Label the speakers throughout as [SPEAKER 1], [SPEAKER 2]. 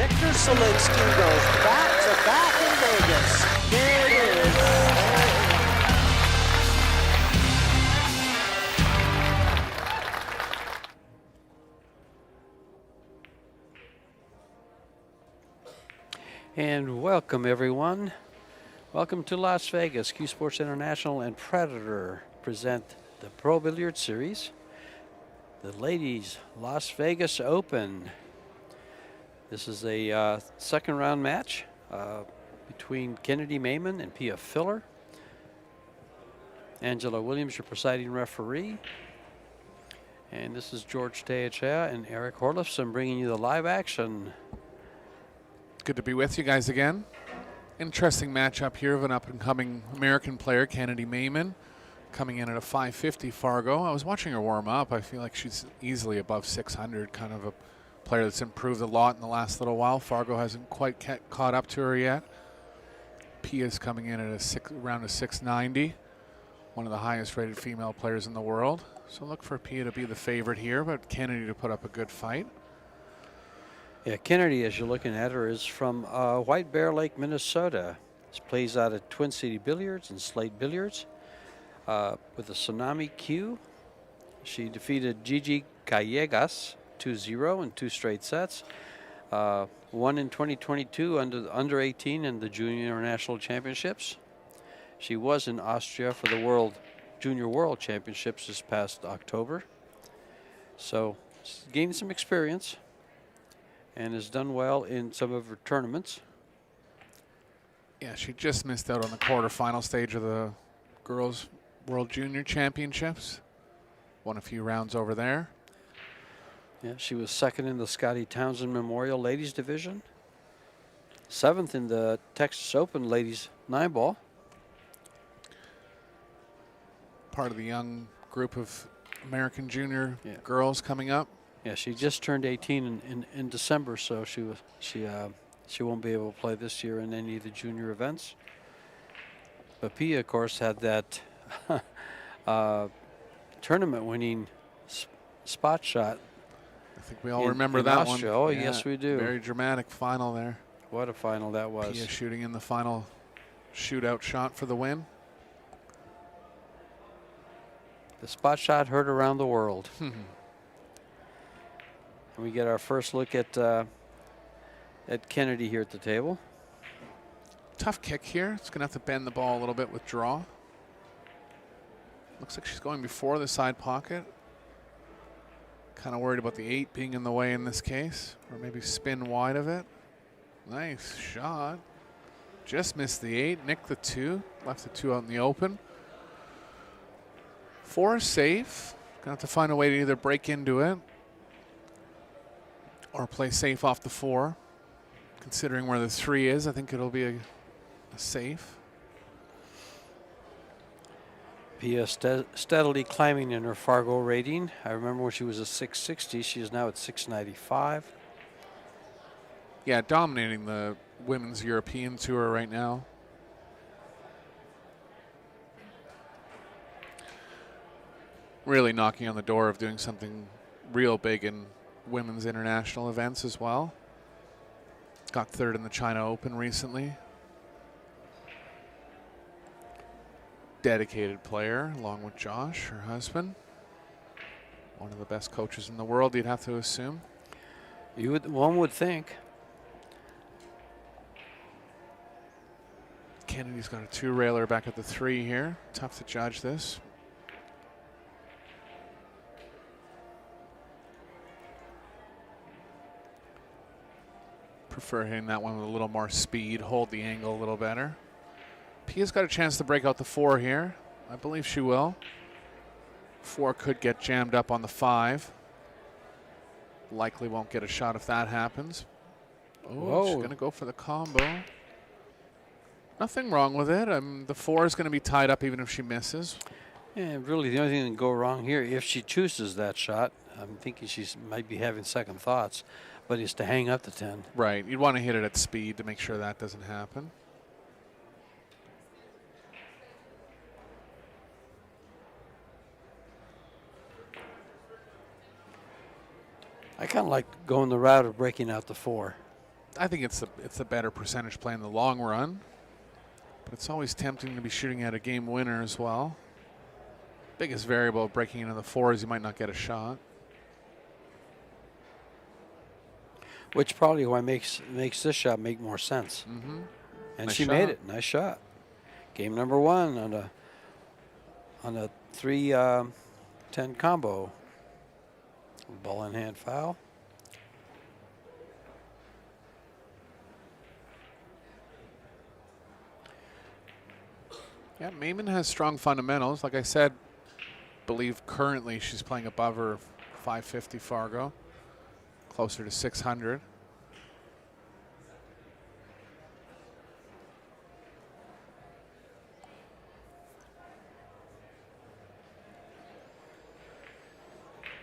[SPEAKER 1] Victor Solinsky goes back to back in Vegas. There it is.
[SPEAKER 2] And welcome, everyone. Welcome to Las Vegas. Q Sports International and Predator present the Pro Billiard Series, the Ladies Las Vegas Open. This is a second round match between Kennedy Meyman and Pia Filler. Angela Williams, your presiding referee. And this is George Teachea and Eric Horlifson bringing you the live action.
[SPEAKER 3] Good to be with you guys again. Interesting matchup here of an up-and-coming American player, Kennedy Meyman, coming in at a 550 Fargo. I was watching her warm up. I feel like she's easily above 600, kind of a player that's improved a lot in the last little while. Fargo hasn't quite caught up to her yet. Pia's coming in at around a 690, one of the highest-rated female players in the world. So look for Pia to be the favorite here, but Kennedy to put up a good fight.
[SPEAKER 2] Yeah, Kennedy, as you're looking at her, is from White Bear Lake, Minnesota. She plays out at Twin City Billiards and Slate Billiards with a Tsunami Q. She defeated Gigi Callegas 2-0 in 2 straight sets. Won in 2022 under 18 in the Junior International Championships. She was in Austria for the Junior World Championships this past October. So she's gained some experience and has done well in some of her tournaments.
[SPEAKER 3] Yeah, she just missed out on the quarterfinal stage of the Girls World Junior Championships. Won a few rounds over there.
[SPEAKER 2] Yeah, she was second in the Scotty Townsend Memorial Ladies Division. 7th in the Texas Open Ladies 9-ball. Part
[SPEAKER 3] of the young group of American junior girls coming up.
[SPEAKER 2] Yeah, she just turned 18 in December, so she won't be able to play this year in any of the junior events. But Pia, of course, had that tournament-winning spot shot.
[SPEAKER 3] I think we all remember that
[SPEAKER 2] Austria.
[SPEAKER 3] one.
[SPEAKER 2] Oh, yeah, yes, we do.
[SPEAKER 3] Very dramatic final there.
[SPEAKER 2] What a final that was.
[SPEAKER 3] Pia shooting in the final shootout shot for the win.
[SPEAKER 2] The spot shot heard around the world. And we get our first look at Kennedy here at the table.
[SPEAKER 3] Tough kick here. It's going to have to bend the ball a little bit with draw. Looks like she's going before the side pocket. Kind of worried about the 8 being in the way in this case, or maybe spin wide of it. Nice shot. Just missed the 8, nicked the 2, left the 2 out in the open. 4 is safe. Gonna have to find a way to either break into it or play safe off the 4. Considering where the 3 is, I think it'll be a safe.
[SPEAKER 2] Pia steadily climbing in her Fargo rating. I remember when she was a 660, she is now at 695.
[SPEAKER 3] Yeah, dominating the women's European tour right now. Really knocking on the door of doing something real big in women's international events as well. Got 3rd in the China Open recently. Dedicated player, along with Josh, her husband. One of the best coaches in the world, you'd have to assume.
[SPEAKER 2] One would think.
[SPEAKER 3] Kennedy's got a 2-railer back at the 3 here. Tough to judge this. Prefer hitting that one with a little more speed, hold the angle a little better. Pia's got a chance to break out the 4 here. I believe she will. 4 could get jammed up on the 5. Likely won't get a shot if that happens. Oh, she's going to go for the combo. Nothing wrong with it. The 4 is going to be tied up even if she misses.
[SPEAKER 2] Yeah, really the only thing that can go wrong here, if she chooses that shot, I'm thinking she might be having second thoughts, but is to hang up the 10.
[SPEAKER 3] Right. You'd want to hit it at speed to make sure that doesn't happen.
[SPEAKER 2] I kind of like going the route of breaking out the 4.
[SPEAKER 3] I think it's a better percentage play in the long run, but it's always tempting to be shooting at a game winner as well. Biggest variable of breaking into the fours, you might not get a shot.
[SPEAKER 2] Which probably why makes this shot make more sense.
[SPEAKER 3] Mm-hmm.
[SPEAKER 2] And
[SPEAKER 3] Nice
[SPEAKER 2] she
[SPEAKER 3] shot.
[SPEAKER 2] made it. Nice shot. Game number 1 on a 3-10 combo. Ball in hand foul.
[SPEAKER 3] Yeah, Meyman has strong fundamentals. Like I said, believe currently she's playing above her 550 Fargo, closer to 600.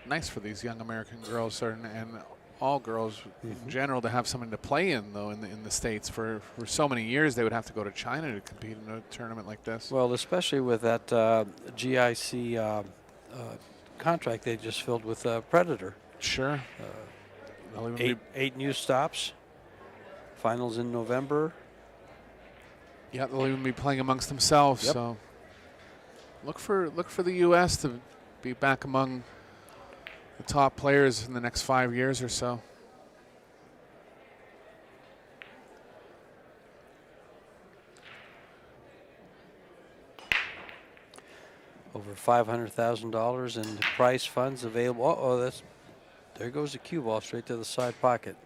[SPEAKER 3] Nice for these young American girls and all girls in general to have something to play in, though, in the States. For so many years, they would have to go to China to compete in a tournament like this.
[SPEAKER 2] Well, especially with that GIC contract they just filled with Predator.
[SPEAKER 3] Sure.
[SPEAKER 2] Eight new stops. Finals in November.
[SPEAKER 3] Yeah, they'll even be playing amongst themselves.
[SPEAKER 2] Yep.
[SPEAKER 3] So look for the U.S. to be back among the top players in the next 5 years or so.
[SPEAKER 2] Over $500,000 in prize funds available. There goes the cue ball straight to the side pocket.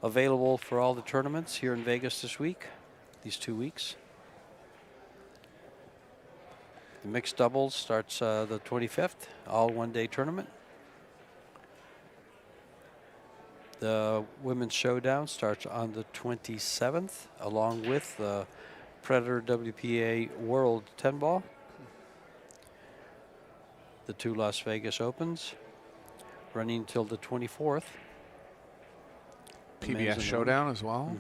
[SPEAKER 2] Available for all the tournaments here in Vegas this week, these 2 weeks. The mixed doubles starts the 25th, all one-day tournament. The women's showdown starts on the 27th, along with the Predator WPA World 10 ball. The 2 Las Vegas Opens, running until the 24th.
[SPEAKER 3] PBS Showdown as well.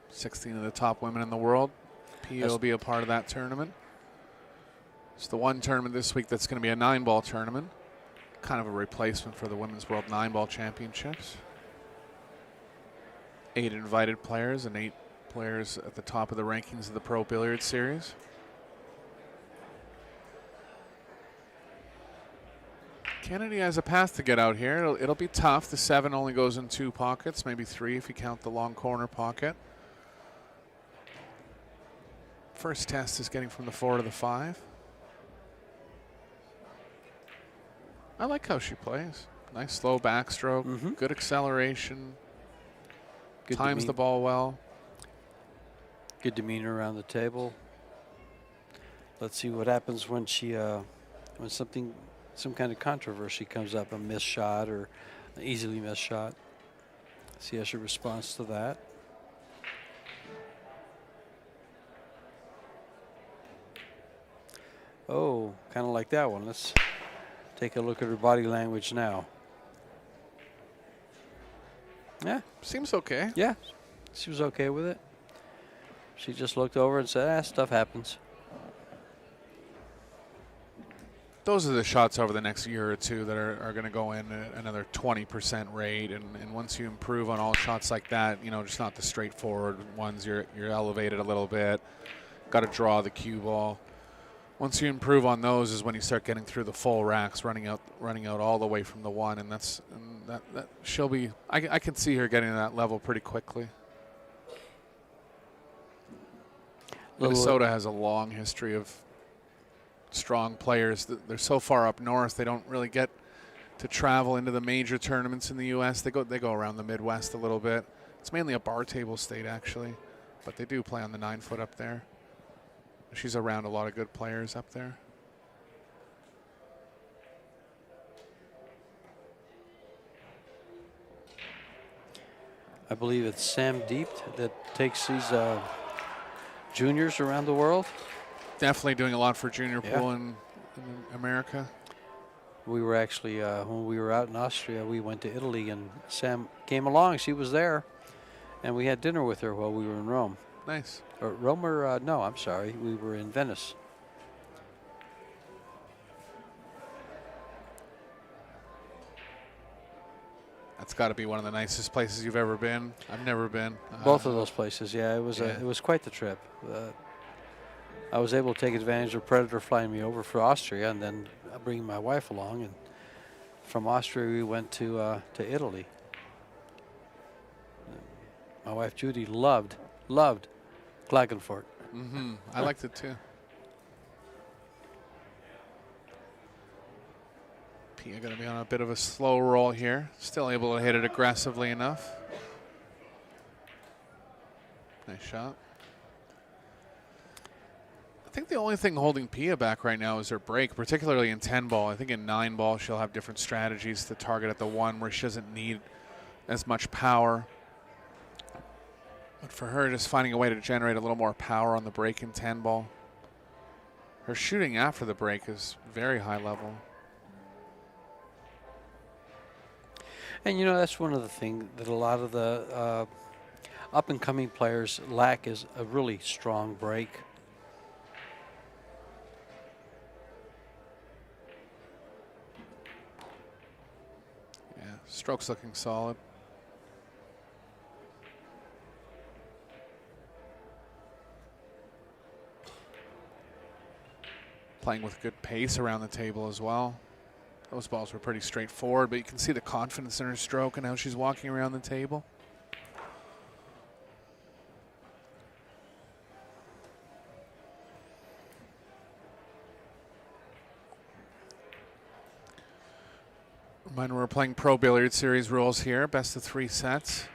[SPEAKER 3] 16 of the top women in the world. PA will be a part of that tournament. It's the one tournament this week that's going to be a 9-ball tournament. Kind of a replacement for the Women's World 9-ball Championships. 8 invited players and 8 players at the top of the rankings of the Pro Billiard Series. Kennedy has a path to get out here. It'll be tough. The 7 only goes in 2 pockets, maybe 3 if you count the long corner pocket. First test is getting from the 4 to the 5. I like how she plays. Nice slow backstroke, good acceleration,
[SPEAKER 2] Good
[SPEAKER 3] times the ball well.
[SPEAKER 2] Good demeanor around the table. Let's see what happens when she when some kind of controversy comes up, a missed shot or an easily missed shot. See how she responds to that. Oh, kind of like that one. Let's take a look at her body language now. Yeah,
[SPEAKER 3] Seems okay.
[SPEAKER 2] yeah, she was okay with it. She just looked over and said, stuff happens.
[SPEAKER 3] Those are the shots over the next year or two that are going to go in at another 20% rate. And once you improve on all shots like that, you know, just not the straightforward ones, you're elevated a little bit. Got to draw the cue ball. Once you improve on those is when you start getting through the full racks, running out all the way from the 1, and that she'll be. I can see her getting to that level pretty quickly. Minnesota has a long history of strong players. They're so far up north, they don't really get to travel into the major tournaments in the U.S. They go around the Midwest a little bit. It's mainly a bar table state actually, but they do play on the 9-foot up there. She's around a lot of good players up there.
[SPEAKER 2] I believe it's Sam Deep that takes these juniors around the world.
[SPEAKER 3] Definitely doing a lot for junior pool in America.
[SPEAKER 2] We were actually, when we were out in Austria, we went to Italy, and Sam came along. She was there, and we had dinner with her while we were in Rome.
[SPEAKER 3] Nice.
[SPEAKER 2] Or Rome or, no, I'm sorry. We were in Venice.
[SPEAKER 3] That's got to be one of the nicest places you've ever been. I've never been.
[SPEAKER 2] Both of those places, yeah. It was quite the trip. I was able to take advantage of Predator flying me over for Austria, and then bringing my wife along. And from Austria, we went to Italy. My wife Judy loved Klagenfurt.
[SPEAKER 3] Mm-hmm. I liked it too. Pia going to be on a bit of a slow roll here. Still able to hit it aggressively enough. Nice shot. I think the only thing holding Pia back right now is her break, particularly in 10 ball. I think in 9 ball she'll have different strategies to target at the 1 where she doesn't need as much power. But for her, just finding a way to generate a little more power on the break in 10 ball. Her shooting after the break is very high level.
[SPEAKER 2] And you know, that's one of the things that a lot of the up-and-coming players lack, is a really strong break.
[SPEAKER 3] Yeah, stroke's looking solid. Playing with good pace around the table as well. Those balls were pretty straightforward, but you can see the confidence in her stroke and how she's walking around the table. Reminder, we're playing Pro Billiard Series rules here. Best of 3 sets.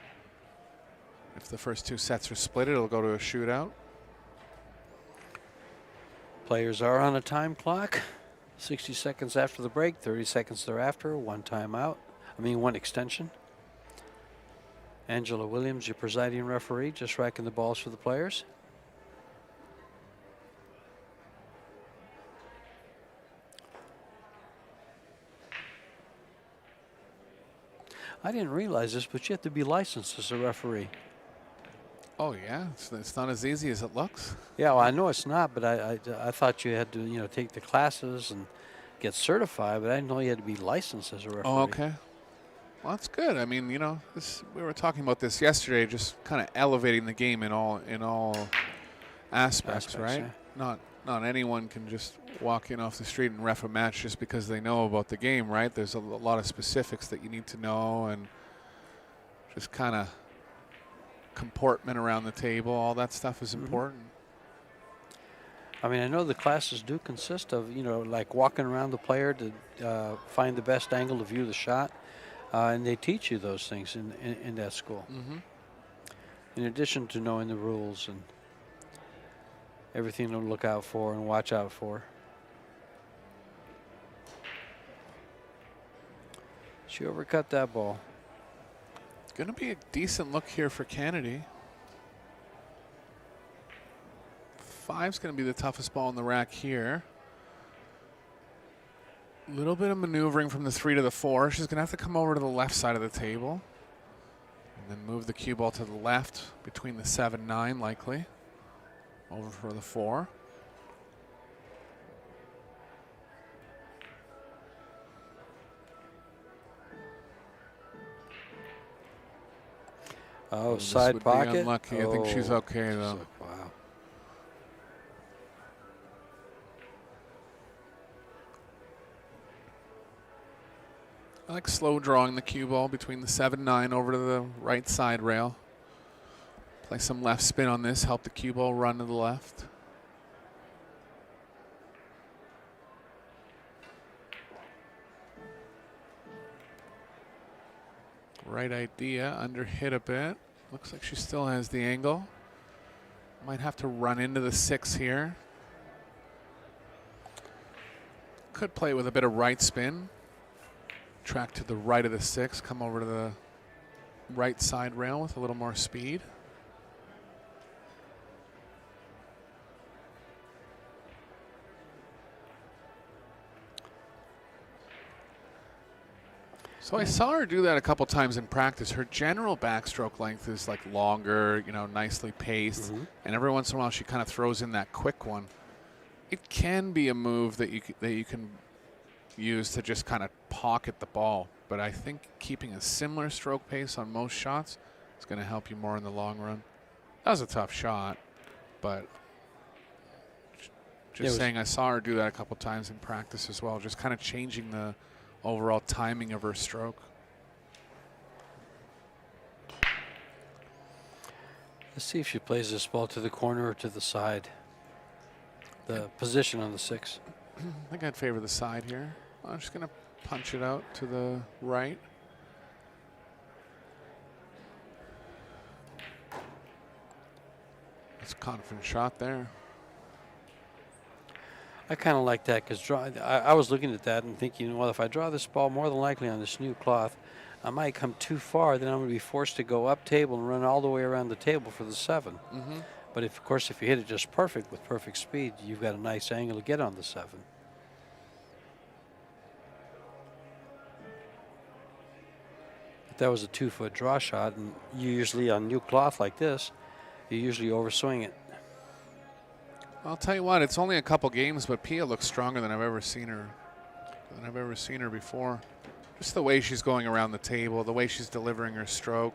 [SPEAKER 3] If the first 2 sets are split, it'll go to a shootout.
[SPEAKER 2] Players are on a time clock. 60 seconds after the break, 30 seconds thereafter, 1 timeout. I mean, 1 extension. Angela Williams, your presiding referee, just racking the balls for the players. I didn't realize this, but you have to be licensed as a referee.
[SPEAKER 3] Oh yeah, it's not as easy as it looks.
[SPEAKER 2] Yeah, well, I know it's not, but I thought you had to, you know, take the classes and get certified, but I didn't know you had to be licensed as a referee.
[SPEAKER 3] Oh, okay. Well, that's good. I mean, you know, we were talking about this yesterday, just kind of elevating the game in all aspects, right? Yeah. Not anyone can just walk in off the street and ref a match just because they know about the game, right? There's a lot of specifics that you need to know, and just kind of comportment around the table, all that stuff is important.
[SPEAKER 2] I mean, I know the classes do consist of, you know, like walking around the player to find the best angle to view the shot, and they teach you those things in that school. In addition to knowing the rules and everything to look out for and watch out for. She overcut that ball.
[SPEAKER 3] Going to be a decent look here for Kennedy. 5's going to be the toughest ball in the rack here. A little bit of maneuvering from the 3 to the 4. She's going to have to come over to the left side of the table. And then move the cue ball to the left between the 7-9 likely. Over for the 4.
[SPEAKER 2] Oh, side pocket.
[SPEAKER 3] Unlucky. I think she's okay though.
[SPEAKER 2] Wow.
[SPEAKER 3] I like slow drawing the cue ball between the 7-9 over to the right side rail. Play some left spin on this, help the cue ball run to the left. Right idea, under hit a bit. Looks like she still has the angle. Might have to run into the 6 here. Could play with a bit of right spin. Track to the right of the 6, come over to the right side rail with a little more speed. So I saw her do that a couple times in practice. Her general backstroke length is like longer, you know, nicely paced. And every once in a while she kind of throws in that quick one. It can be a move that you can use to just kind of pocket the ball. but I think keeping a similar stroke pace on most shots is going to help you more in the long run. That was a tough shot, but just saying, I saw her do that a couple times in practice as well, just kind of changing the overall timing of her stroke.
[SPEAKER 2] Let's see if she plays this ball to the corner or to the side. The position on the 6.
[SPEAKER 3] I think I'd favor the side here. I'm just going to punch it out to the right. That's a confident shot there.
[SPEAKER 2] I kind of like that because I was looking at that and thinking, well, if I draw this ball more than likely on this new cloth, I might come too far. Then I'm going to be forced to go up table and run all the way around the table for the 7.
[SPEAKER 3] Mm-hmm.
[SPEAKER 2] But of course, if you hit it just perfect with perfect speed, you've got a nice angle to get on the 7. If that was a 2-foot draw shot, and you usually on new cloth like this, you usually overswing it.
[SPEAKER 3] I'll tell you what, it's only a couple games, but Pia looks stronger than I've ever seen her. Before. Just the way she's going around the table, the way she's delivering her stroke.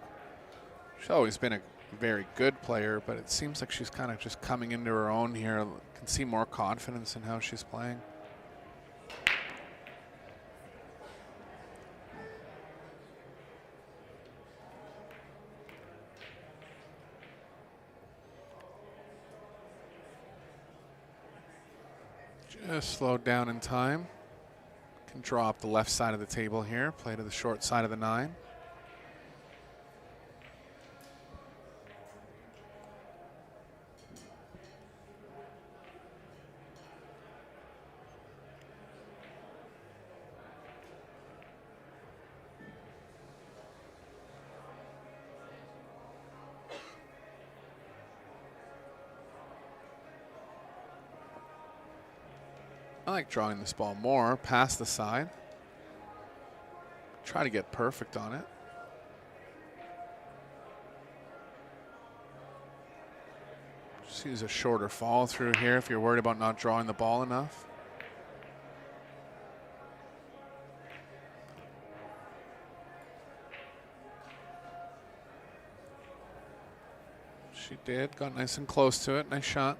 [SPEAKER 3] She's always been a very good player, but it seems like she's kind of just coming into her own here. Can see more confidence in how she's playing. Just slowed down in time. Can draw up the left side of the table here, play to the short side of the 9. I like drawing this ball more past the side. Try to get perfect on it. Just use a shorter follow through here if you're worried about not drawing the ball enough. She did, got nice and close to it. Nice shot.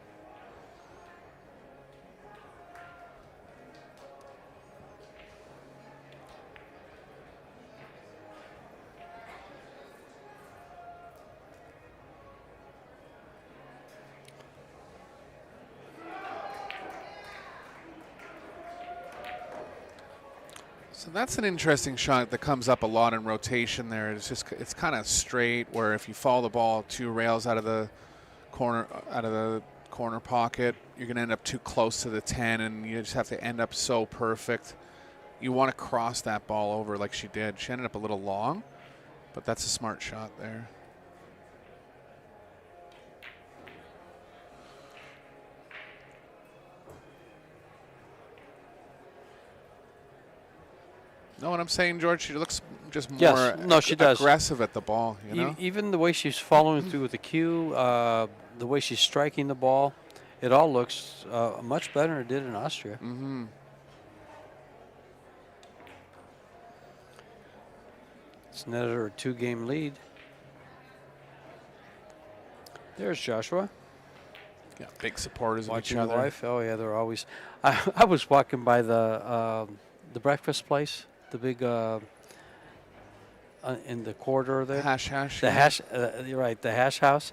[SPEAKER 3] So that's an interesting shot that comes up a lot in rotation there. It's kind of straight where if you follow the ball 2 rails out of the corner pocket, you're going to end up too close to the 10 and you just have to end up so perfect. You want to cross that ball over like she did. She ended up a little long, but that's a smart shot there. Know what I'm saying, George? She looks just more
[SPEAKER 2] she does.
[SPEAKER 3] aggressive at the ball. You know?
[SPEAKER 2] Even the way she's following through with the cue, the way she's striking the ball, it all looks much better than it did in Austria.
[SPEAKER 3] Mm-hmm.
[SPEAKER 2] It's netted her a 2-game lead. There's Joshua.
[SPEAKER 3] Yeah, big supporters of each
[SPEAKER 2] Watching
[SPEAKER 3] other.
[SPEAKER 2] life. Oh yeah, they're always. I was walking by the breakfast place, the big in the corridor there.
[SPEAKER 3] Hash.
[SPEAKER 2] The hash. You're right, the hash house,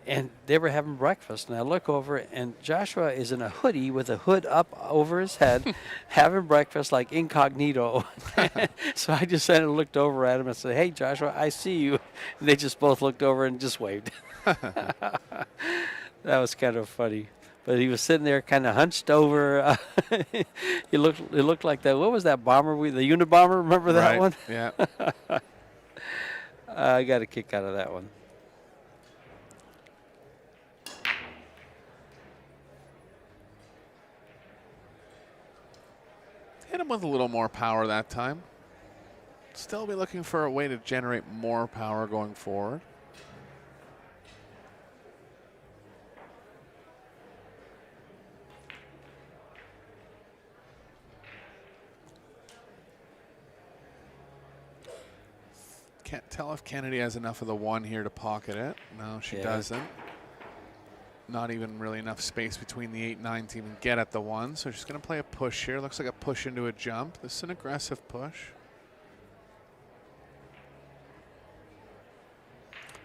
[SPEAKER 2] and they were having breakfast. And I look over, and Joshua is in a hoodie with a hood up over his head, having breakfast like incognito. So I just kind of looked over at him and said, "Hey, Joshua, I see you." And they just both looked over and just waved. That was kind of funny. But he was sitting there kind of hunched over. It looked like that. What was that bomber? The Unabomber, remember that one?
[SPEAKER 3] Yeah.
[SPEAKER 2] I got a kick out of that one.
[SPEAKER 3] Hit him with a little more power that time. Still be looking for a way to generate more power going forward. Can't tell if Kennedy has enough of the 1 here to pocket it. No, she
[SPEAKER 2] Yeah.
[SPEAKER 3] doesn't. Not even really enough space between the 8 and 9 to even get at the 1. So she's going to play a push here. Looks like a push into a jump. This is an aggressive push.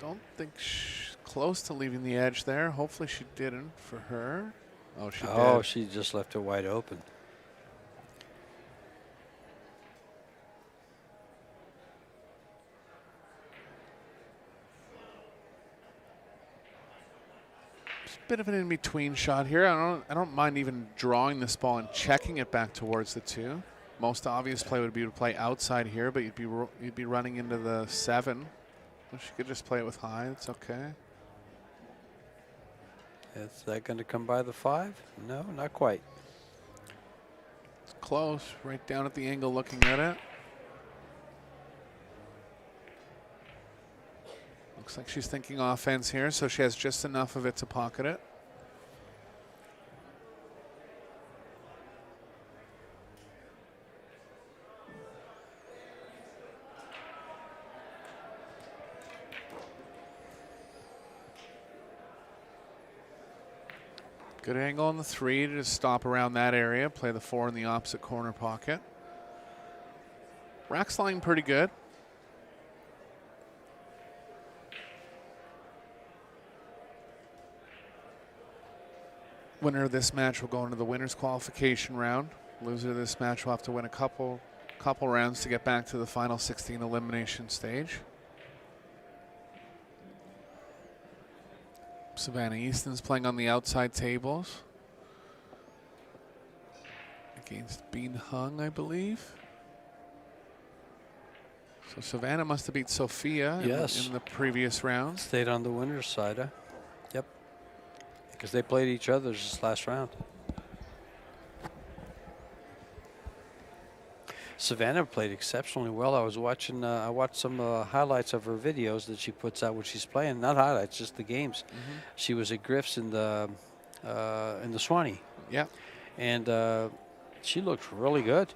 [SPEAKER 3] Don't think she's close to leaving the edge there. Hopefully she didn't for her. Oh, she
[SPEAKER 2] Oh,
[SPEAKER 3] did.
[SPEAKER 2] she just left it wide open.
[SPEAKER 3] Bit of an in-between shot here. I don't mind even drawing this ball and checking it back towards the 2. Most obvious play would be to play outside here, but you'd be running into the 7. Well, she could just play it with high. It's okay.
[SPEAKER 2] Is that going to come by the 5? No, not quite.
[SPEAKER 3] It's close. Right down at the angle, looking at it. Looks like she's thinking offense here, so she has just enough of it to pocket it. Good angle on the 3 to just stop around that area. Play the 4 in the opposite corner pocket. Rack's lying pretty good. Winner of this match will go into the winner's qualification round. Loser of this match will have to win a couple rounds to get back to the final 16 elimination stage. Savannah Easton's playing on the outside tables against Bean Hung, I believe. So Savannah must have beat Sophia in the previous round.
[SPEAKER 2] Stayed on the winner's side, huh? Yep. Because they played each other this last round. Savannah played exceptionally well. I was watching. I watched some highlights of her videos that she puts out when she's playing. Not highlights, just the games. She was at Griff's in the Swanee.
[SPEAKER 3] Yeah.
[SPEAKER 2] And she looked really good.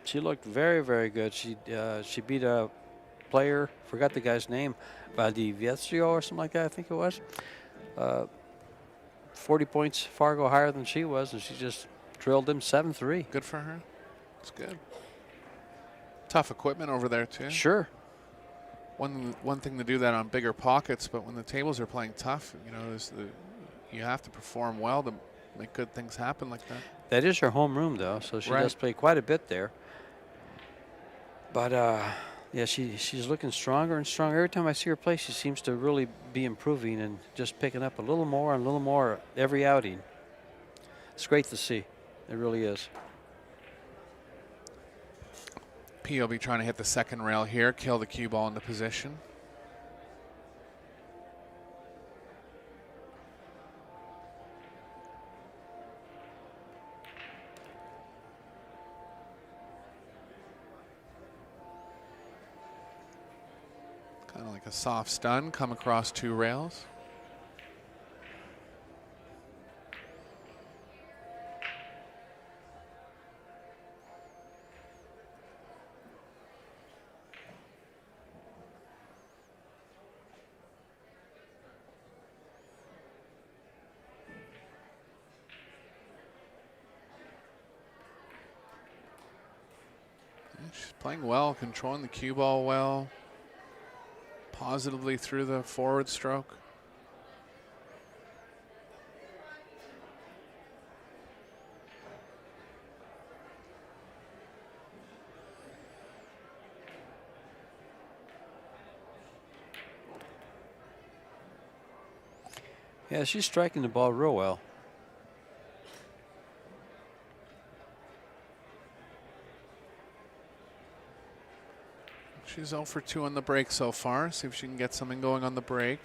[SPEAKER 2] She looked very, very good. She beat a player. Forgot the guy's name, Valdivieso or something like that. I think it was. 40 points Fargo higher than she was, and she just drilled him 7-3.
[SPEAKER 3] Good for her. It's good. Tough equipment over there too.
[SPEAKER 2] Sure.
[SPEAKER 3] One thing to do that on bigger pockets, but when the tables are playing tough, you know, you have to perform well to make good things happen like that.
[SPEAKER 2] That is her home room, though, so she does play quite a bit there. But yeah, she's looking stronger and stronger. Every time I see her play, she seems to really be improving and just picking up a little more every outing. It's great to see. It really is.
[SPEAKER 3] P will be trying to hit the second rail here, kill the cue ball into position. Kind of like a soft stun, come across 2 rails. She's playing well, controlling the cue ball well, positively through the forward stroke.
[SPEAKER 2] Yeah, she's striking the ball real well.
[SPEAKER 3] She's 0 for 2 on the break so far. See if she can get something going on the break.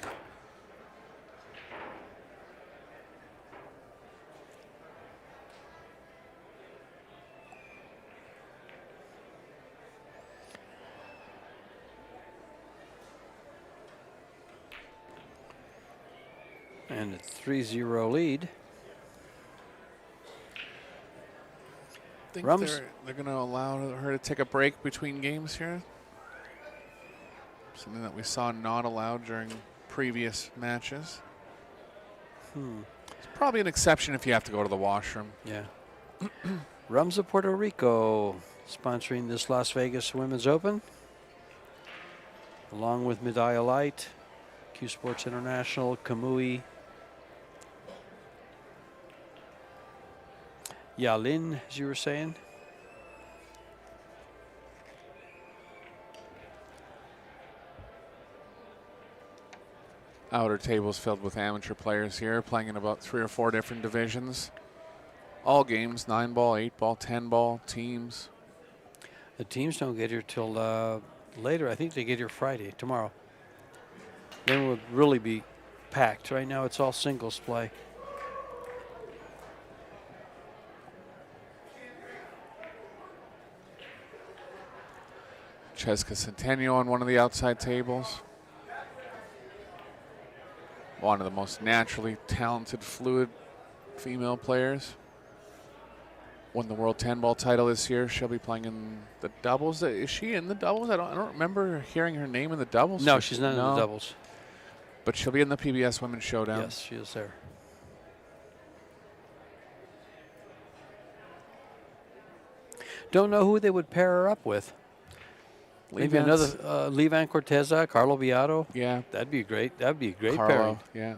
[SPEAKER 2] And a 3-0 lead.
[SPEAKER 3] Think
[SPEAKER 2] Rums.
[SPEAKER 3] they're going to allow her to take a break between games here. Something that we saw not allowed during previous matches. It's probably an exception if you have to go to the washroom.
[SPEAKER 2] Yeah. Rums of Puerto Rico sponsoring this Las Vegas Women's Open, along with Medalla Light, Q Sports International, Kamui, Yalin, as you were saying.
[SPEAKER 3] Outer tables filled with amateur players here, playing in about 3 or 4 different divisions. All games, 9-ball, 8-ball, 10-ball, teams.
[SPEAKER 2] The teams don't get here till later. I think they get here Friday, tomorrow. Then we'll really be packed. Right now it's all singles play.
[SPEAKER 3] Cheska Centennial on one of the outside tables. One of the most naturally talented, fluid female players. Won the World 10-ball title this year. She'll be playing in the doubles. Is she in the doubles? I don't remember hearing her name in the doubles.
[SPEAKER 2] No, she's not in the doubles.
[SPEAKER 3] But she'll be in the PBS Women's Showdown.
[SPEAKER 2] Yes, she is there. Don't know who they would pair her up with. Maybe another Lee Van Corteza, Carlo Beato.
[SPEAKER 3] Yeah,
[SPEAKER 2] that'd be great. That'd be a great
[SPEAKER 3] Carlo,
[SPEAKER 2] pairing.
[SPEAKER 3] yeah.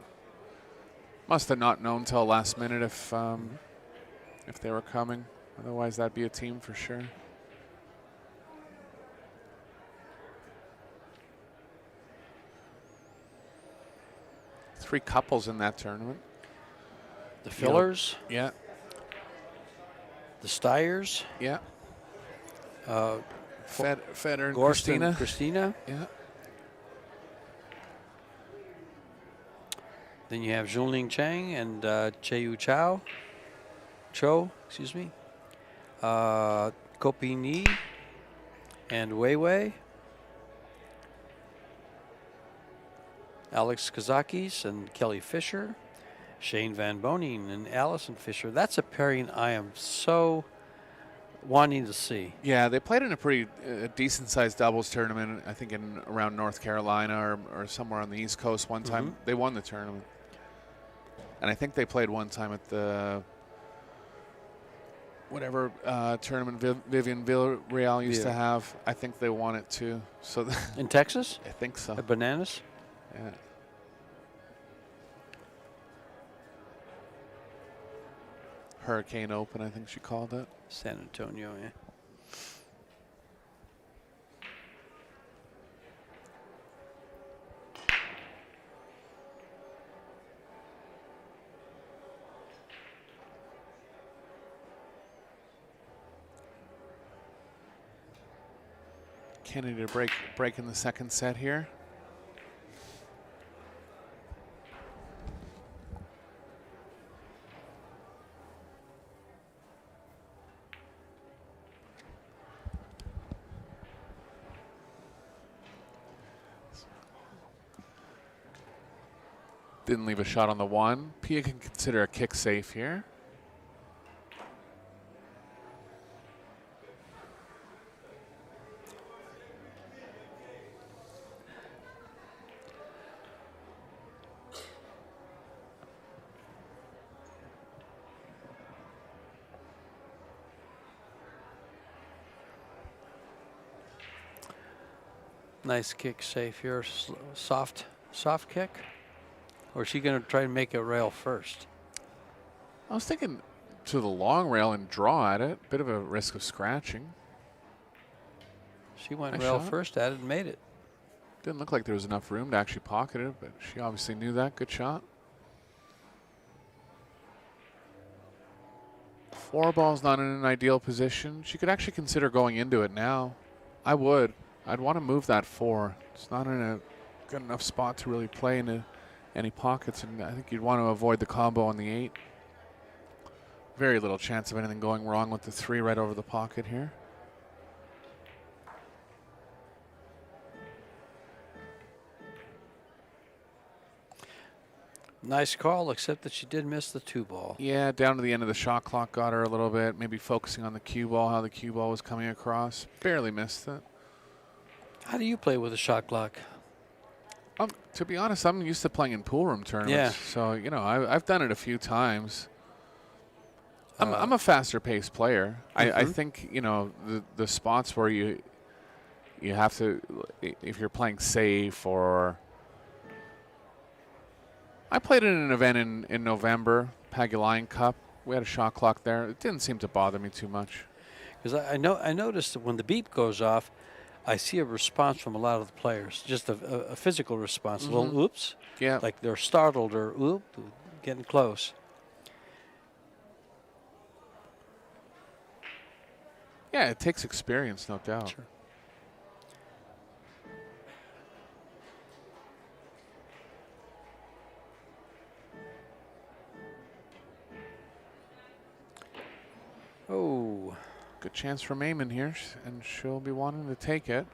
[SPEAKER 3] Must have not known till last minute if they were coming. Otherwise, that'd be a team for sure. Three couples in that tournament.
[SPEAKER 2] The Fillers.
[SPEAKER 3] Yeah.
[SPEAKER 2] The Stiers.
[SPEAKER 3] Yeah. Feder and
[SPEAKER 2] Gorston
[SPEAKER 3] Christina. Yeah.
[SPEAKER 2] Then you have Junling Chang and Cheyu Cho, excuse me. Kopi Ni and Wei Wei. Alex Kazakis and Kelly Fisher. Shane Van Boning and Allison Fisher. That's a pairing I am so wanting to see.
[SPEAKER 3] Yeah, they played in a pretty decent-sized doubles tournament, I think in around North Carolina or somewhere on the East Coast one time. They won the tournament. And I think they played one time at the whatever tournament Vivian Villarreal used to have. I think they won it too. So
[SPEAKER 2] in Texas?
[SPEAKER 3] I think so.
[SPEAKER 2] At Bananas?
[SPEAKER 3] Yeah. Hurricane Open, I think she called it.
[SPEAKER 2] San Antonio, yeah.
[SPEAKER 3] Kennedy to break in the second set here. Didn't leave a shot on the one. Pia can consider a kick safe here.
[SPEAKER 2] Nice kick safe here. Soft kick. Or is she going to try and make it rail first?
[SPEAKER 3] I was thinking to the long rail and draw at it. Bit of a risk of scratching.
[SPEAKER 2] She went rail first at it and made it.
[SPEAKER 3] Didn't look like there was enough room to actually pocket it, but she obviously knew that. Good shot. 4 ball's not in an ideal position. She could actually consider going into it now. I would. I'd want to move that 4. It's not in a good enough spot to really play into any pockets, and I think you'd want to avoid the combo on the 8. Very little chance of anything going wrong with the 3 right over the pocket here.
[SPEAKER 2] Nice call, except that she did miss the 2 ball.
[SPEAKER 3] Yeah, down to the end of the shot clock got her a little bit. Maybe focusing on the cue ball, how the cue ball was coming across. Barely missed it.
[SPEAKER 2] How do you play with a shot clock?
[SPEAKER 3] To be honest, I'm used to playing in pool room tournaments.
[SPEAKER 2] Yeah.
[SPEAKER 3] So, you know, I've done it a few times. I'm a faster paced player. I think, you know, the spots where you have to, if you're playing safe or. I played in an event in November, Pagulayan Cup. We had a shot clock there. It didn't seem to bother me too much.
[SPEAKER 2] Because I noticed that when the beep goes off, I see a response from a lot of the players, just a physical response, a little oops,
[SPEAKER 3] Yeah.
[SPEAKER 2] like they're startled or oop, getting close.
[SPEAKER 3] Yeah, it takes experience, no doubt.
[SPEAKER 2] Sure. Oh.
[SPEAKER 3] Good chance for Meyman here, and she'll be wanting to take it.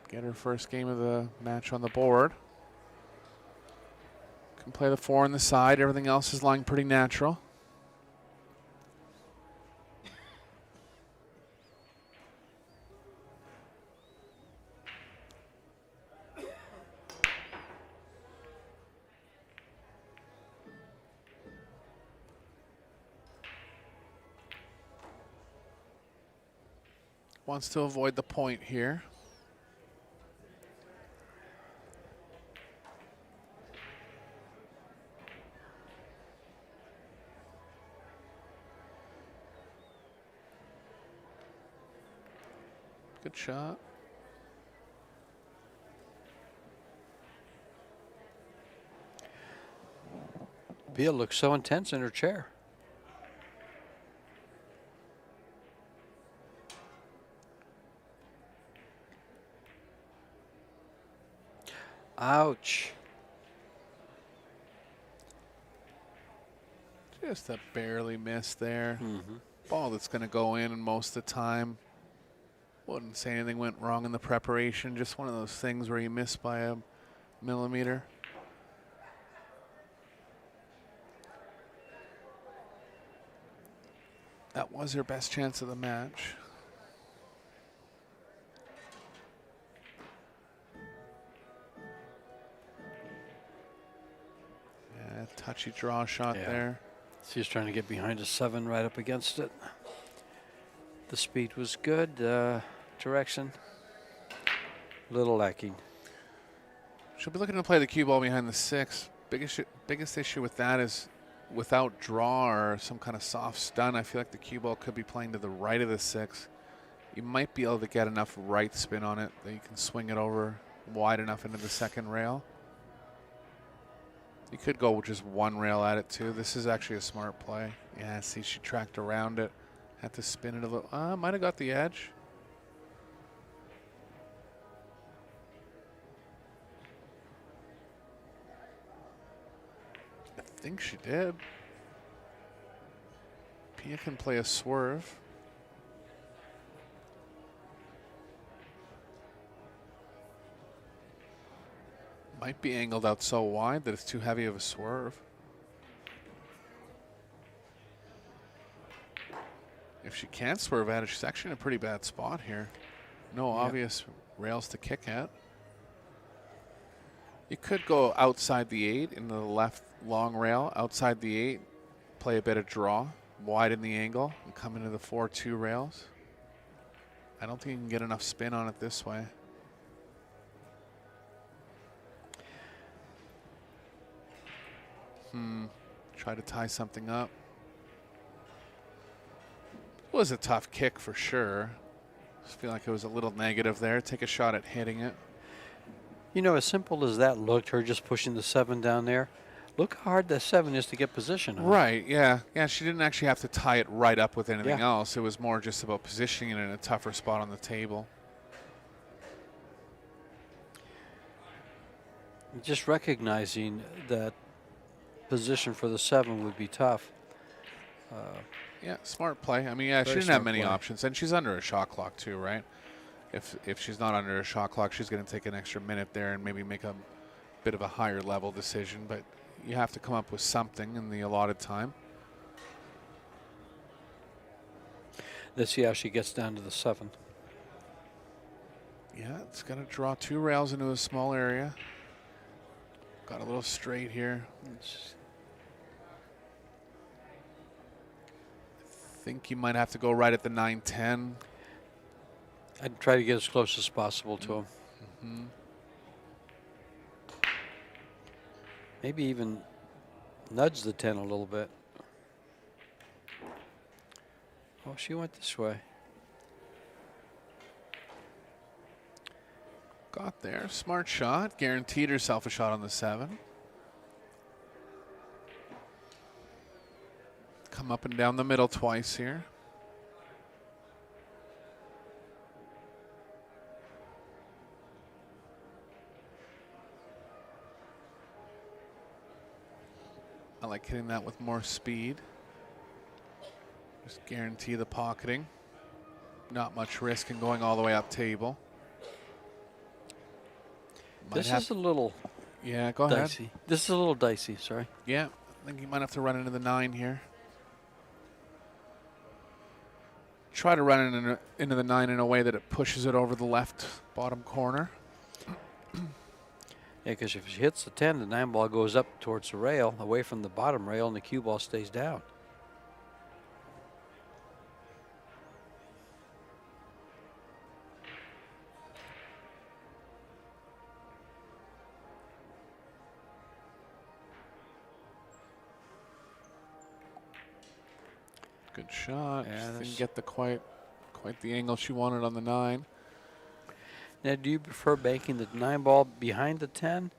[SPEAKER 3] Get her first game of the match on the board. Can play the 4 on the side. Everything else is lying pretty natural. Wants to avoid the point here. Good shot.
[SPEAKER 2] Bia looks so intense in her chair. Ouch.
[SPEAKER 3] Just a barely miss there. Ball that's going to go in most of the time. Wouldn't say anything went wrong in the preparation. Just one of those things where you miss by a millimeter. That was her best chance of the match. Yeah, touchy draw shot there.
[SPEAKER 2] She's trying to get behind a 7 right up against it. The speed was good. Direction, little lacking.
[SPEAKER 3] She'll be looking to play the cue ball behind the 6. Biggest issue with that is without draw or some kind of soft stun, I feel like the cue ball could be playing to the right of the 6. You might be able to get enough right spin on it that you can swing it over wide enough into the second rail. You could go with just one rail at it too. This is actually a smart play. Yeah, see, she tracked around it. Had to spin it a little. Might have got the edge. I think she did. Pia can play a swerve. Might be angled out so wide that it's too heavy of a swerve. If she can't swerve at it, she's actually in a pretty bad spot here. No obvious rails to kick at. You could go outside the 8 in the left long rail, outside the 8, play a bit of draw, widen the angle, and come into the 4-2 rails. I don't think you can get enough spin on it this way. Try to tie something up. It was a tough kick for sure. Just feel like it was a little negative there. Take a shot at hitting it.
[SPEAKER 2] You know, as simple as that looked, her just pushing the 7 down there. Look how hard that 7 is to get position on.
[SPEAKER 3] Right, yeah. Yeah, she didn't actually have to tie it right up with anything else. It was more just about positioning it in a tougher spot on the table.
[SPEAKER 2] Just recognizing that position for the 7 would be tough.
[SPEAKER 3] Yeah, smart play. I mean, yeah, she didn't have many options. And she's under a shot clock too, right? If she's not under a shot clock, she's going to take an extra minute there and maybe make a bit of a higher level decision. But you have to come up with something in the allotted time.
[SPEAKER 2] Let's see how she gets down to the 7.
[SPEAKER 3] Yeah, it's going to draw 2 rails into a small area. Got a little straight here. I think you might have to go right at the 9-10.
[SPEAKER 2] I'd try to get as close as possible to him.
[SPEAKER 3] Mm-hmm.
[SPEAKER 2] Maybe even nudge the 10 a little bit. Oh, she went this way.
[SPEAKER 3] Got there. Smart shot. Guaranteed herself a shot on the 7. Come up and down the middle twice here. I like hitting that with more speed. Just guarantee the pocketing. Not much risk in going all the way up table.
[SPEAKER 2] This is a little
[SPEAKER 3] yeah, go ahead.
[SPEAKER 2] dicey. This is a little dicey, sorry.
[SPEAKER 3] Yeah, I think you might have to run into the 9 here. Try to run it into the 9 in a way that it pushes it over the left bottom corner.
[SPEAKER 2] Yeah, because if she hits the 10, the 9 ball goes up towards the rail, away from the bottom rail, and the cue ball stays down.
[SPEAKER 3] Good shot.
[SPEAKER 2] Yeah,
[SPEAKER 3] She didn't get the quite the angle she wanted on the 9.
[SPEAKER 2] Now, do you prefer banking the 9 ball behind the 10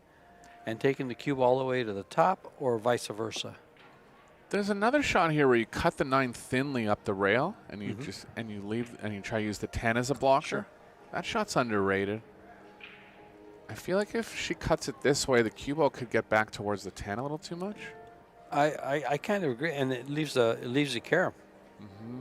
[SPEAKER 2] and taking the cube all the way to the top, or vice versa?
[SPEAKER 3] There's another shot here where you cut the 9 thinly up the rail, and you you try to use the 10 as a blocker.
[SPEAKER 2] Sure.
[SPEAKER 3] That shot's underrated. I feel like if she cuts it this way, the cue ball could get back towards the 10 a little too much.
[SPEAKER 2] I kind of agree, and it leaves a carom.
[SPEAKER 3] Mm-hmm.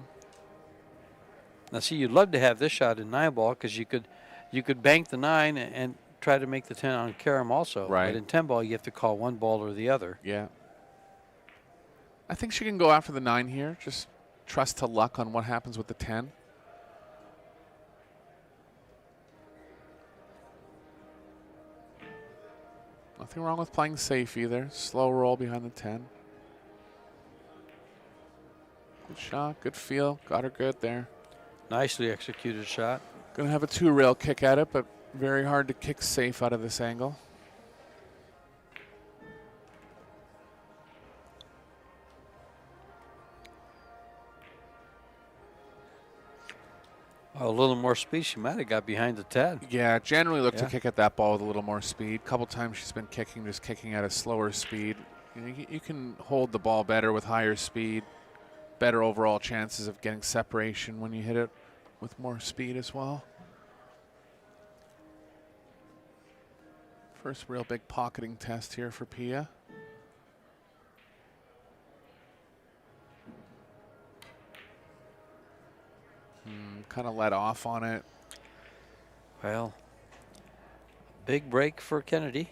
[SPEAKER 2] Now, see, you'd love to have this shot in 9 ball because you could bank the 9 and try to make the 10 on carom also.
[SPEAKER 3] Right.
[SPEAKER 2] But in 10 ball, you have to call one ball or the other.
[SPEAKER 3] Yeah. I think she can go after the 9 here. Just trust to luck on what happens with the 10. Nothing wrong with playing safe either. Slow roll behind the 10. Good shot, good feel. Got her good there.
[SPEAKER 2] Nicely executed shot.
[SPEAKER 3] Gonna have a 2-rail kick at it, but very hard to kick safe out of this angle.
[SPEAKER 2] A little more speed, she might have got behind the 10.
[SPEAKER 3] Yeah, generally look to
[SPEAKER 2] Yeah.
[SPEAKER 3] kick at that ball with a little more speed. A couple times she's been just kicking at a slower speed. You can hold the ball better with higher speed. Better overall chances of getting separation when you hit it with more speed as well. First real big pocketing test here for Pia. Kind of let off on it.
[SPEAKER 2] Well, big break for Kennedy.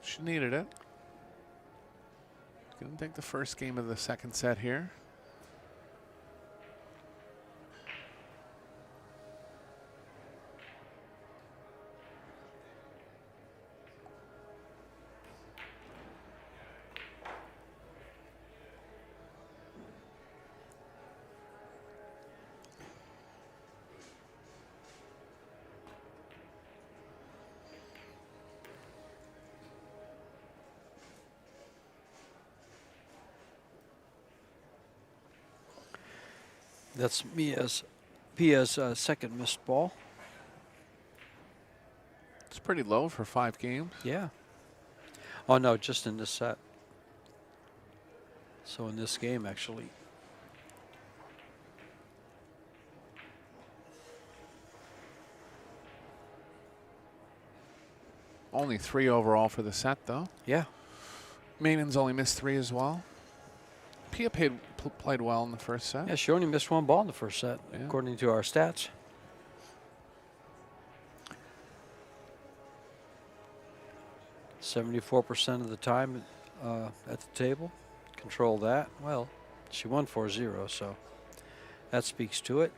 [SPEAKER 3] She needed it. Gonna take the first game of the second set here.
[SPEAKER 2] That's Pia's second missed ball.
[SPEAKER 3] It's pretty low for 5 games.
[SPEAKER 2] Yeah. Oh, no, just in this set. So in this game, actually.
[SPEAKER 3] Only 3 overall for the set, though.
[SPEAKER 2] Yeah.
[SPEAKER 3] Meyman's only missed 3 as well. Pia played well in the first set.
[SPEAKER 2] Yeah, she only missed 1 ball in the first set,
[SPEAKER 3] Yeah.
[SPEAKER 2] according to our stats. .74% of the time at the table. Control that. Well, she won 4-0, so that speaks to it.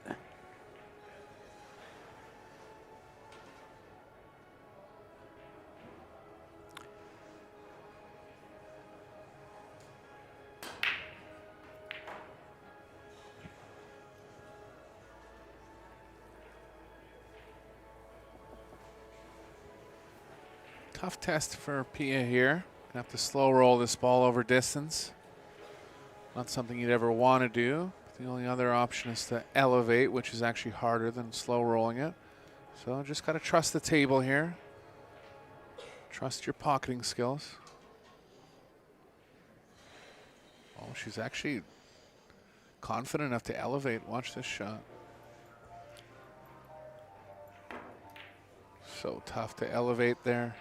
[SPEAKER 3] Tough test for Pia here. Gonna have to slow roll this ball over distance. Not something you'd ever want to do. The only other option is to elevate, which is actually harder than slow rolling it. So just got to trust the table here. Trust your pocketing skills. Oh, she's actually confident enough to elevate. Watch this shot. So tough to elevate there.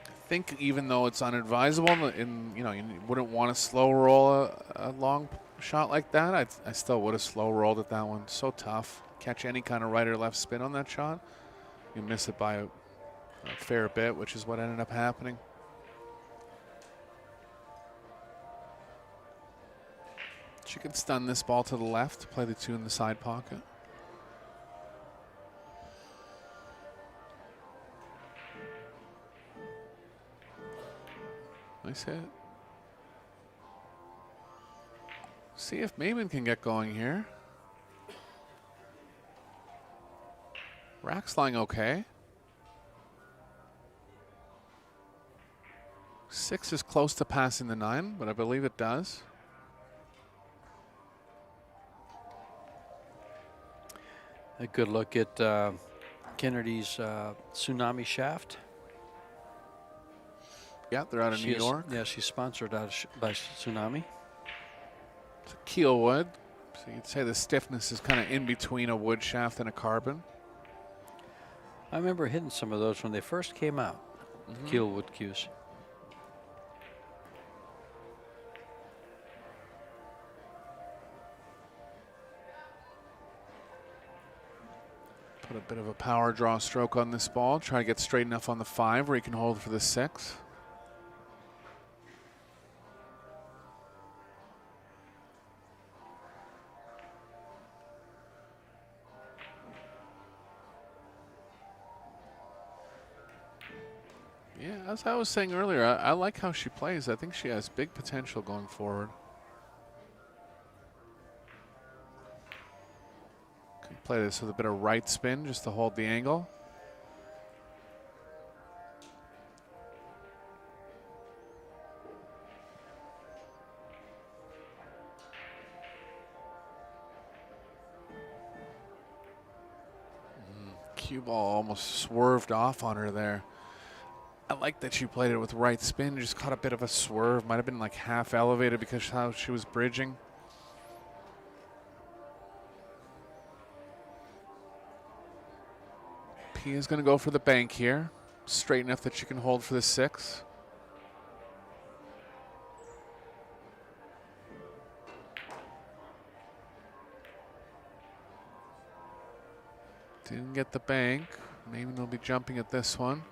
[SPEAKER 3] I think even though it's unadvisable, you wouldn't want to slow roll a long shot like that. I still would have slow rolled at that one. So tough. Catch any kind of right or left spin on that shot, you miss it by a fair bit, which is what ended up happening. She could stun this ball to the left, play the 2 in the side pocket. Nice hit. See if Meyman can get going here. Rack's lying okay. 6 is close to passing the 9, but I believe it does.
[SPEAKER 2] A good look at Kennedy's Tsunami Shaft.
[SPEAKER 3] Yeah, they're out of New York.
[SPEAKER 2] Yeah, she's sponsored out by Tsunami.
[SPEAKER 3] It's a keel wood, so you'd say the stiffness is kind of in between a wood shaft and a carbon.
[SPEAKER 2] I remember hitting some of those when they first came out, keel wood cues.
[SPEAKER 3] Put a bit of a power draw stroke on this ball. Try to get straight enough on the 5 where he can hold for the 6. Yeah, as I was saying earlier, I like how she plays. I think she has big potential going forward. Can play this with a bit of right spin just to hold the angle. Cue ball almost swerved off on her there. I like that she played it with right spin, just caught a bit of a swerve. Might have been like half elevated because of how she was bridging. Pia's going to go for the bank here. Straight enough that she can hold for the 6. Didn't get the bank. Maybe they'll be jumping at this one.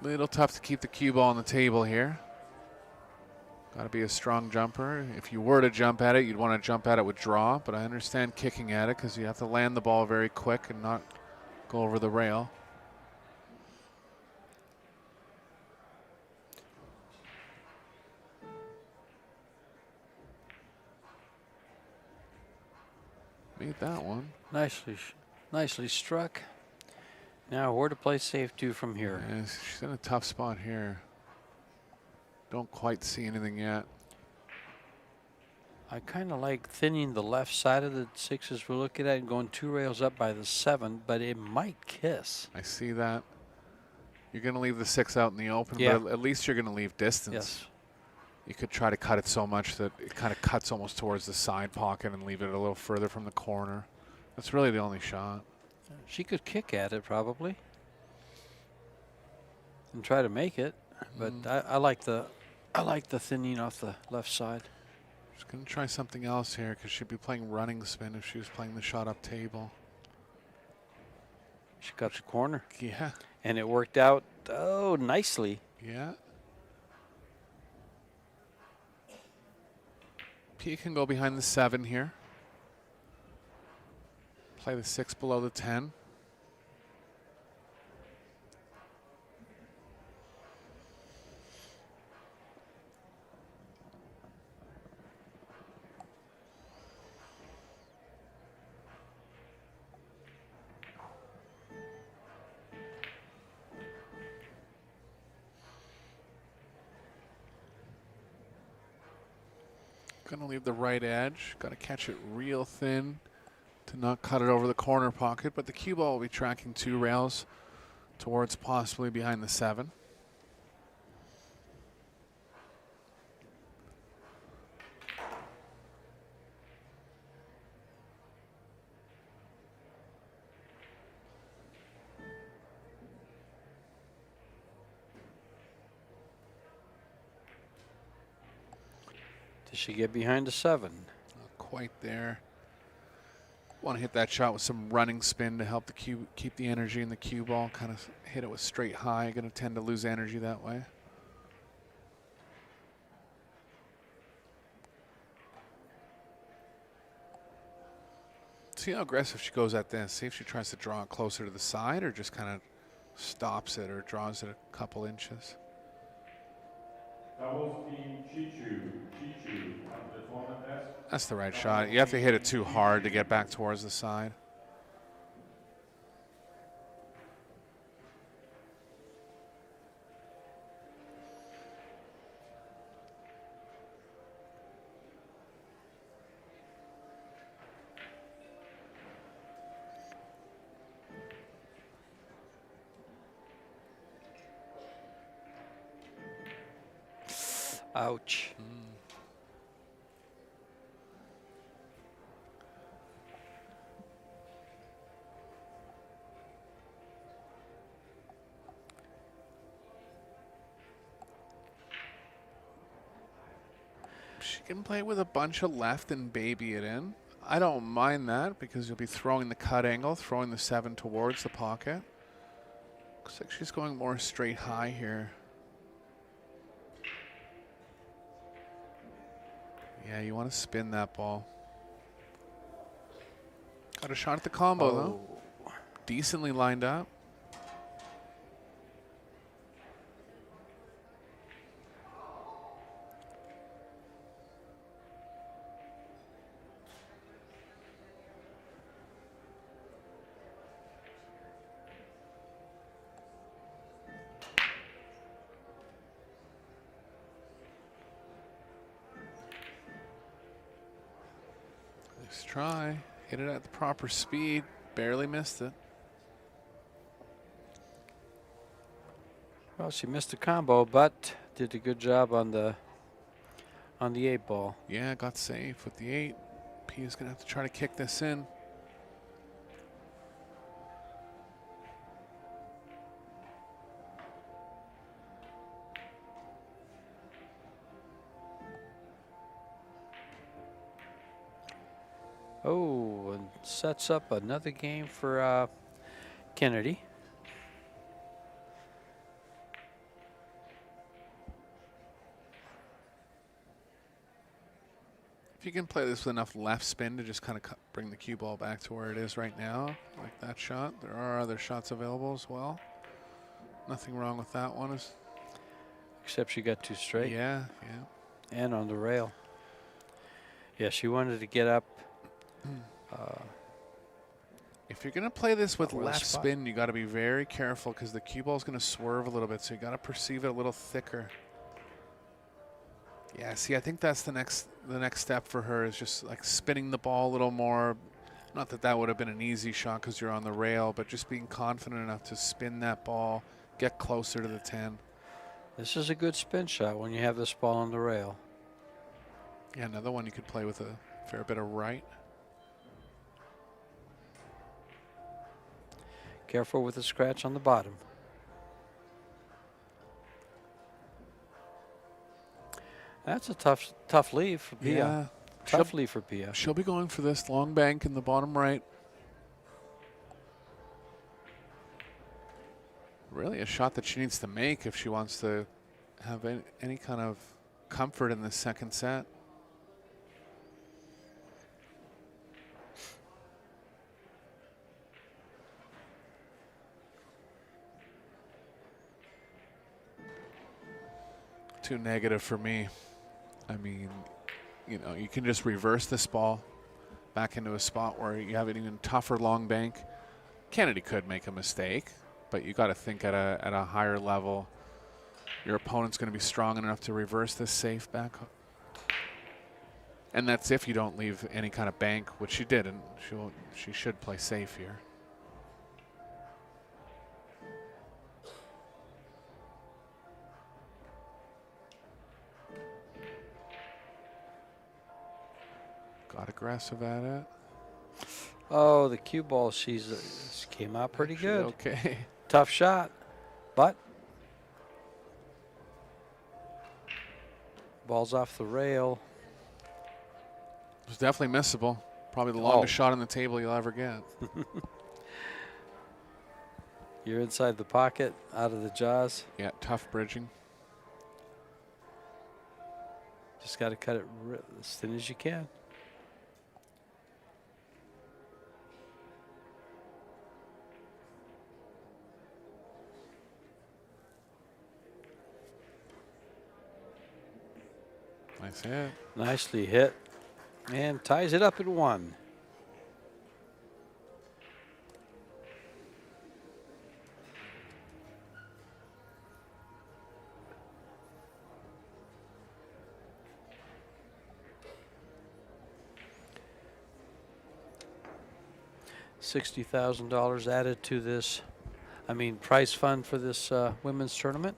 [SPEAKER 3] Little tough to keep the cue ball on the table here. Got to be a strong jumper. If you were to jump at it, you'd want to jump at it with draw, but I understand kicking at it because you have to land the ball very quick and not go over the rail. Made that one.
[SPEAKER 2] Nicely struck. Now where to play safe to from here?
[SPEAKER 3] Yeah, she's in a tough spot here. Don't quite see anything yet.
[SPEAKER 2] I kind of like thinning the left side of the 6s we're looking at and going 2 rails up by the 7, but it might kiss.
[SPEAKER 3] I see that. You're going to leave the 6 out in the open,
[SPEAKER 2] Yeah.
[SPEAKER 3] but at least you're going to leave distance.
[SPEAKER 2] Yes.
[SPEAKER 3] You could try to cut it so much that it kind of cuts almost towards the side pocket and leave it a little further from the corner. That's really the only shot.
[SPEAKER 2] She could kick at it probably and try to make it, but I like the thinning off the left side.
[SPEAKER 3] She's going to try something else here because she'd be playing running spin if she was playing the shot up table.
[SPEAKER 2] She got the corner.
[SPEAKER 3] Yeah.
[SPEAKER 2] And it worked out, nicely.
[SPEAKER 3] Yeah. P can go behind the 7 here. Play the 6 below the 10. Gonna leave the right edge. Got to catch it real thin to not cut it over the corner pocket, but the cue ball will be tracking 2 rails towards possibly behind the 7.
[SPEAKER 2] Does she get behind the 7?
[SPEAKER 3] Not quite there. Want to hit that shot with some running spin to help the cue, keep the energy in the cue ball. Kind of hit it with straight high. Going to tend to lose energy that way. See how aggressive she goes at this. See if she tries to draw it closer to the side or just kind of stops it or draws it a couple inches.
[SPEAKER 4] Doubles team Chichu. The tournament best.
[SPEAKER 3] That's the right shot. You have to hit it too hard to get back towards the side.
[SPEAKER 2] Ouch.
[SPEAKER 3] She can play with a bunch of left and baby it in. I don't mind that because you'll be throwing the cut angle, throwing the 7 towards the pocket. Looks like she's going more straight high here. Yeah, you want to spin that ball. Got a shot at the combo though. Decently lined up. Nice try. Hit it at the proper speed. Barely missed it.
[SPEAKER 2] Well, she missed the combo, but did a good job on the 8 ball.
[SPEAKER 3] Yeah, got safe with the 8. P is going to have to try to kick this in.
[SPEAKER 2] Oh, and sets up another game for Kennedy.
[SPEAKER 3] If you can play this with enough left spin to just kind of bring the cue ball back to where it is right now, like that shot. There are other shots available as well. Nothing wrong with that one.
[SPEAKER 2] Except she got too straight.
[SPEAKER 3] Yeah.
[SPEAKER 2] And on the rail. Yeah, she wanted to get up.
[SPEAKER 3] If you're going to play this with
[SPEAKER 2] Well
[SPEAKER 3] left
[SPEAKER 2] spot.
[SPEAKER 3] spin, you got to be very careful because the cue ball is going to swerve a little bit, so you got to perceive it a little thicker. Yeah, see, I think that's the next step for her is just like spinning the ball a little more. Not that that would have been an easy shot because you're on the rail, but just being confident enough to spin that ball, get closer to the 10.
[SPEAKER 2] This is a good spin shot when you have this ball on the rail.
[SPEAKER 3] Yeah, another one you could play with a fair bit of right.
[SPEAKER 2] Careful with the scratch on the bottom. That's a tough leave for Pia.
[SPEAKER 3] Yeah.
[SPEAKER 2] Tough leave for Pia.
[SPEAKER 3] She'll be going for this long bank in the bottom right. Really a shot that she needs to make if she wants to have any kind of comfort in the second set. Too negative for me. I mean, you know, you can just reverse this ball back into a spot where you have an even tougher long bank. Kennedy could make a mistake, but you got to think at a higher level. Your opponent's going to be strong enough to reverse this safe back. And that's if you don't leave any kind of bank, which she didn't. She should play safe here. Got aggressive at it.
[SPEAKER 2] Oh, the cue ball, she came out pretty
[SPEAKER 3] Actually,
[SPEAKER 2] good.
[SPEAKER 3] okay.
[SPEAKER 2] Tough shot, but ball's off the rail.
[SPEAKER 3] It was definitely missable. Probably the longest shot on the table you'll ever get.
[SPEAKER 2] You're inside the pocket, out of the jaws.
[SPEAKER 3] Yeah, tough bridging.
[SPEAKER 2] Just got to cut it as thin as you can.
[SPEAKER 3] Nice hit.
[SPEAKER 2] Nicely hit. And ties it up at 1. $60,000 added to this, prize fund for this women's tournament.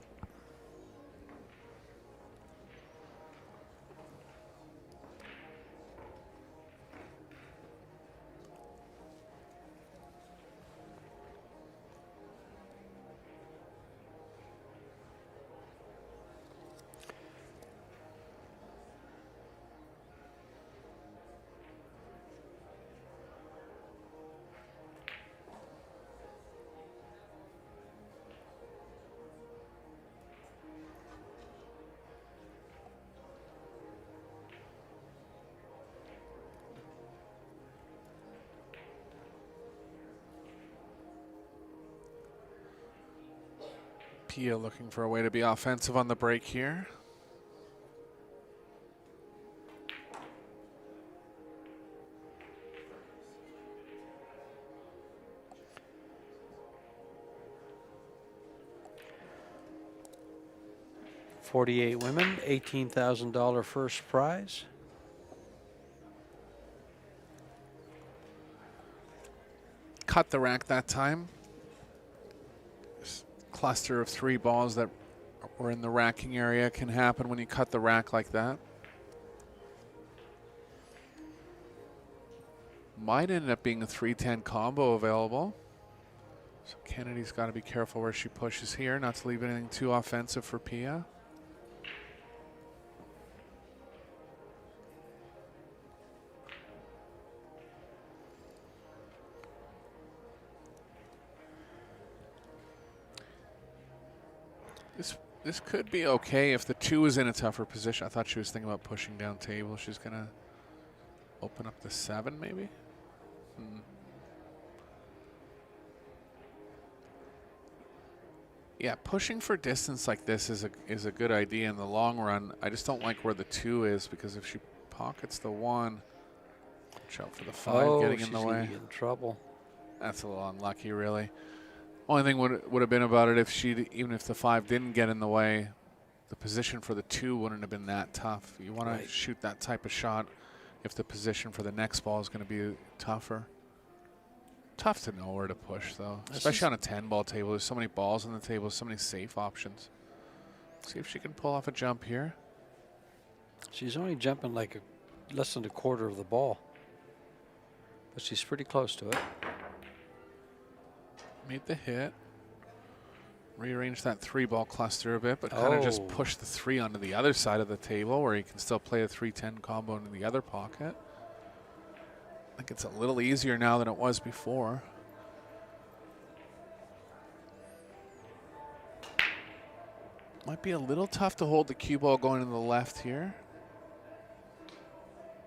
[SPEAKER 3] Pia looking for a way to be offensive on the break here.
[SPEAKER 2] $48 women, $18,000 first prize.
[SPEAKER 3] Cut the rack that time. This cluster of 3 balls that were in the racking area can happen when you cut the rack like that. Might end up being a 3-10 combo available. So Kennedy's got to be careful where she pushes here, not to leave anything too offensive for Pia. This could be okay if the 2 is in a tougher position. I thought she was thinking about pushing down table. She's going to open up the 7 maybe. Yeah, pushing for distance like this is a good idea in the long run. I just don't like where the 2 is, because if she pockets the 1, watch out for the 5 getting in the way.
[SPEAKER 2] She's in trouble.
[SPEAKER 3] That's a little unlucky, really. Only thing would have been about it if even if the 5 didn't get in the way, the position for the 2 wouldn't have been that tough. You want to shoot that type of shot if the position for the next ball is going to be tougher. Tough to know where to push, though, especially on a 10-ball table. There's so many balls on the table, so many safe options. See if she can pull off a jump here.
[SPEAKER 2] She's only jumping like less than a quarter of the ball, but she's pretty close to it.
[SPEAKER 3] Made the hit. Rearrange that 3-ball cluster a bit, but kind of just push the 3 onto the other side of the table where you can still play a 3-10 combo into the other pocket. I think it's a little easier now than it was before. Might be a little tough to hold the cue ball going to the left here.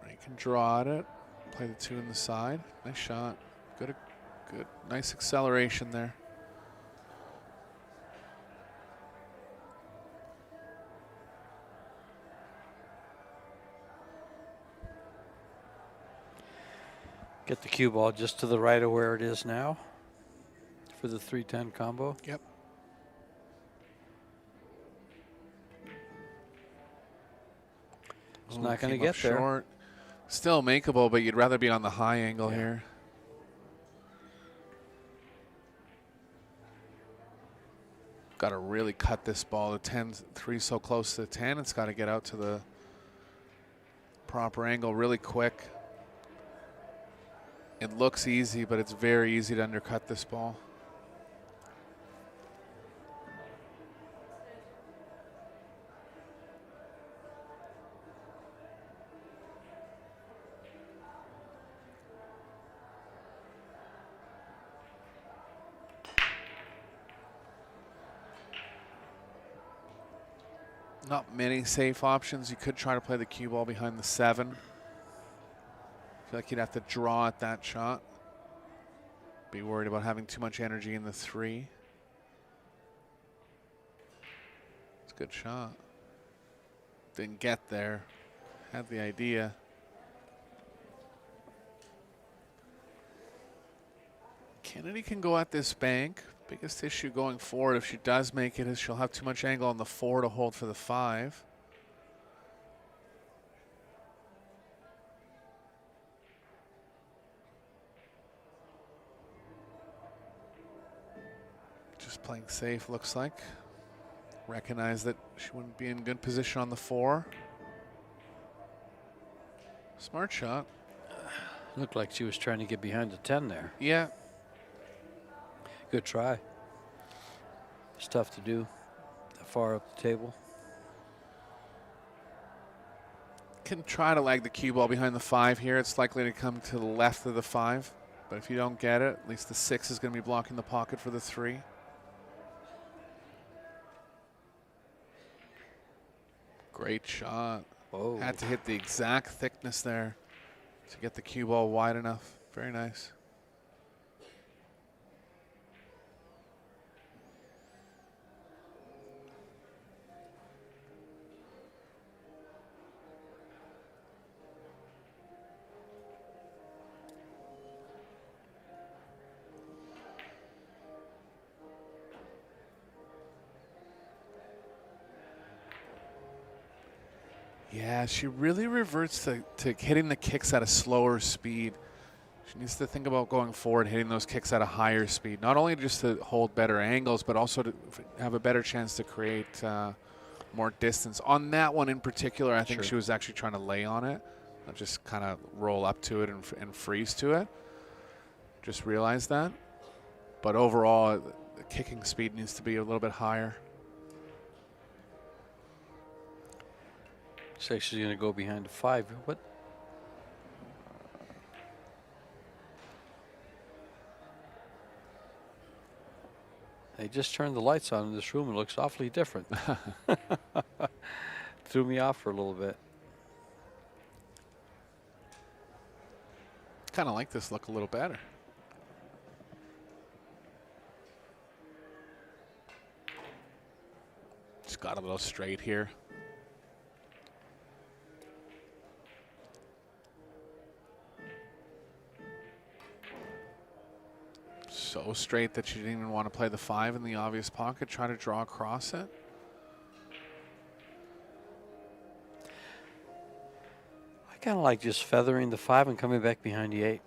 [SPEAKER 3] You can draw at it, play the 2 in the side. Nice shot. Good, nice acceleration there.
[SPEAKER 2] Get the cue ball just to the right of where it is now for the 3-10 combo.
[SPEAKER 3] Yep.
[SPEAKER 2] It's not going to get there.
[SPEAKER 3] Short. Still makeable, but you'd rather be on the high angle here. Got to really cut this ball. The 10-3 so close to the 10. It's got to get out to the proper angle really quick. It looks easy, but it's very easy to undercut this ball. Not many safe options. You could try to play the cue ball behind the 7. I feel like you'd have to draw at that shot. Be worried about having too much energy in the 3. It's a good shot. Didn't get there. Had the idea. Kennedy can go at this bank. Biggest issue going forward, if she does make it, is she'll have too much angle on the 4 to hold for the 5. Just playing safe, looks like. Recognize that she wouldn't be in good position on the 4. Smart shot.
[SPEAKER 2] Looked like she was trying to get behind the 10 there.
[SPEAKER 3] Yeah.
[SPEAKER 2] Good try. It's tough to do that far up the table.
[SPEAKER 3] Can try to lag the cue ball behind the 5 here. It's likely to come to the left of the 5. But if you don't get it, at least the 6 is going to be blocking the pocket for the 3. Great shot.
[SPEAKER 2] Whoa.
[SPEAKER 3] Had to hit the exact thickness there to get the cue ball wide enough. Very nice. Yeah, she really reverts to hitting the kicks at a slower speed. She needs to think about going forward, hitting those kicks at a higher speed. Not only just to hold better angles, but also to have a better chance to create more distance. On that one in particular, I think she was actually trying to lay on it, not just kind of roll up to it and freeze to it. Just realized that. But overall, the kicking speed needs to be a little bit higher.
[SPEAKER 2] Looks like she's going to go behind the 5. What? They just turned the lights on in this room. It looks awfully different. Threw me off for a little bit.
[SPEAKER 3] Kind of like this look a little better. Just got a little straight here. So straight that she didn't even want to play the 5 in the obvious pocket, try to draw across it.
[SPEAKER 2] I kind of like just feathering the 5 and coming back behind the 8.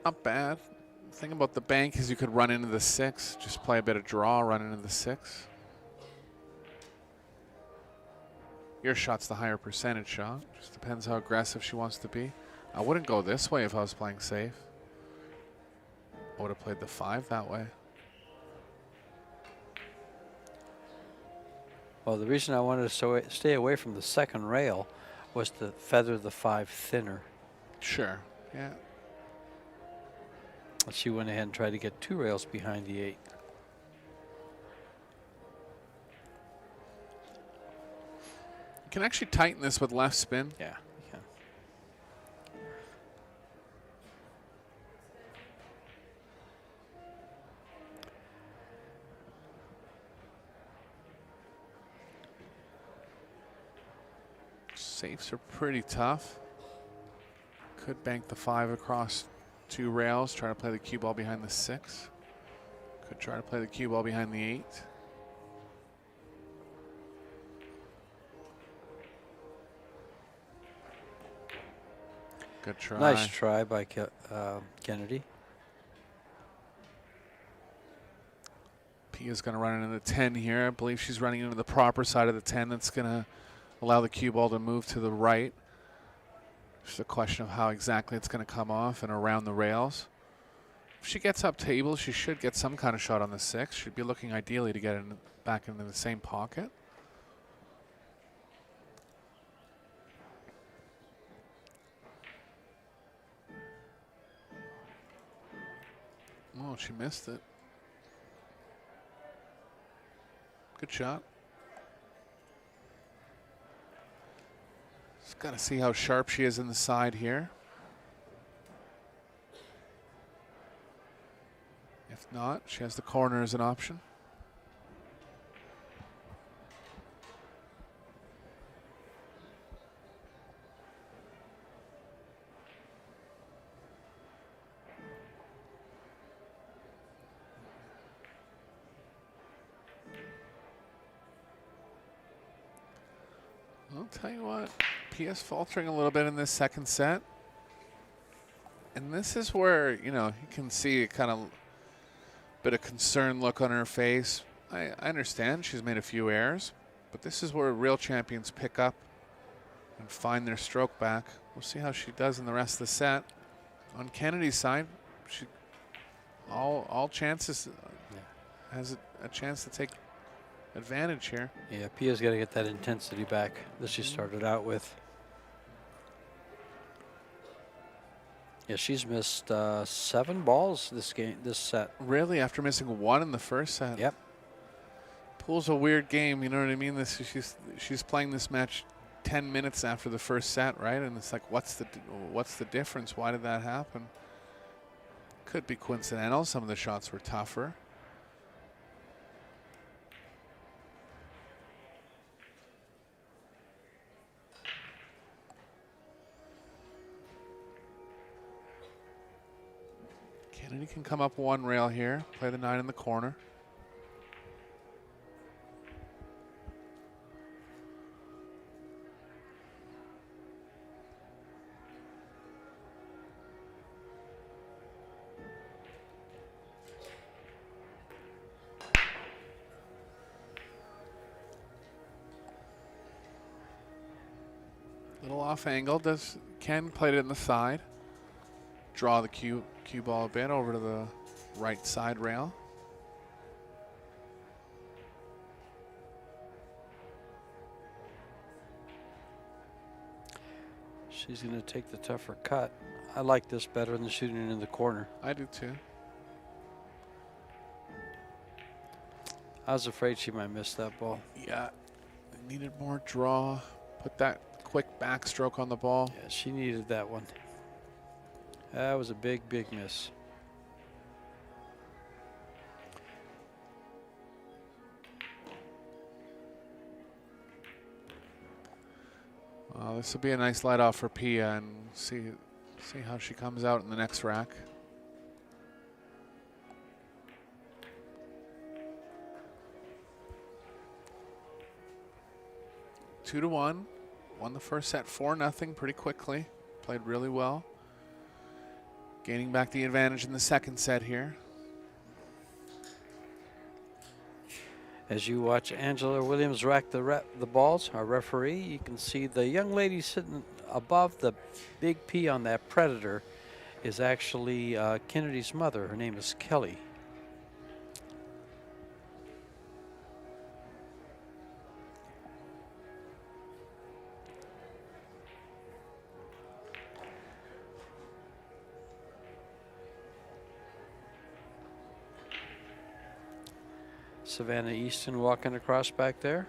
[SPEAKER 3] Not bad. The thing about the bank is you could run into the 6, just play a bit of draw, run into the 6. Your shot's the higher percentage shot. Just depends how aggressive she wants to be. I wouldn't go this way if I was playing safe. I would have played the 5 that way.
[SPEAKER 2] Well, the reason I wanted to stay away from the second rail was to feather the 5 thinner.
[SPEAKER 3] Sure, yeah.
[SPEAKER 2] She went ahead and tried to get 2 rails behind the 8.
[SPEAKER 3] You can actually tighten this with left spin.
[SPEAKER 2] Yeah.
[SPEAKER 3] Safes are pretty tough. Could bank the 5 across 2 rails, try to play the cue ball behind the 6. Could try to play the cue ball behind the 8. Good try.
[SPEAKER 2] Nice try by Kennedy.
[SPEAKER 3] Pia's going to run into the 10 here. I believe she's running into the proper side of the 10. That's going to allow the cue ball to move to the right. Just a question of how exactly it's going to come off and around the rails. If she gets up table, she should get some kind of shot on the 6. She'd be looking ideally to get it back into the same pocket. Oh, she missed it. Good shot. Just got to see how sharp she is in the side here. If not, she has the corner as an option. I'll tell you what, Pia's faltering a little bit in this second set. And this is where, you know, you can see a kind of bit of concerned look on her face. I understand she's made a few errors, but this is where real champions pick up and find their stroke back. We'll see how she does in the rest of the set. On Kennedy's side, she all chances has a chance to take advantage here.
[SPEAKER 2] Yeah, Pia's got to get that intensity back that she started out with. Yeah, she's missed 7 balls this set.
[SPEAKER 3] Really, after missing 1 in the first set.
[SPEAKER 2] Yep.
[SPEAKER 3] Pool's a weird game, you know what I mean? She's playing this match 10 minutes after the first set, right? And it's like, what's the difference? Why did that happen? Could be coincidental. Some of the shots were tougher. Kennedy can come up 1 rail here, play the 9 in the corner. Little off angle. Ken played it in the side. Draw the cue ball a bit over to the right side rail.
[SPEAKER 2] She's going to take the tougher cut. I like this better than shooting it in the corner.
[SPEAKER 3] I do too.
[SPEAKER 2] I was afraid she might miss that ball.
[SPEAKER 3] Yeah, they needed more draw. Put that quick backstroke on the ball.
[SPEAKER 2] Yeah, she needed that one. That was a big, big miss.
[SPEAKER 3] Well, this will be a nice light off for Pia, and see how she comes out in the next rack. Two to one. Won the first set 4-0 pretty quickly. Played really well. Gaining back the advantage in the second set here.
[SPEAKER 2] As you watch Angela Williams rack the balls, our referee, you can see the young lady sitting above the big P on that Predator is actually Kennedy's mother. Her name is Kelly. Savannah Easton walking across back there,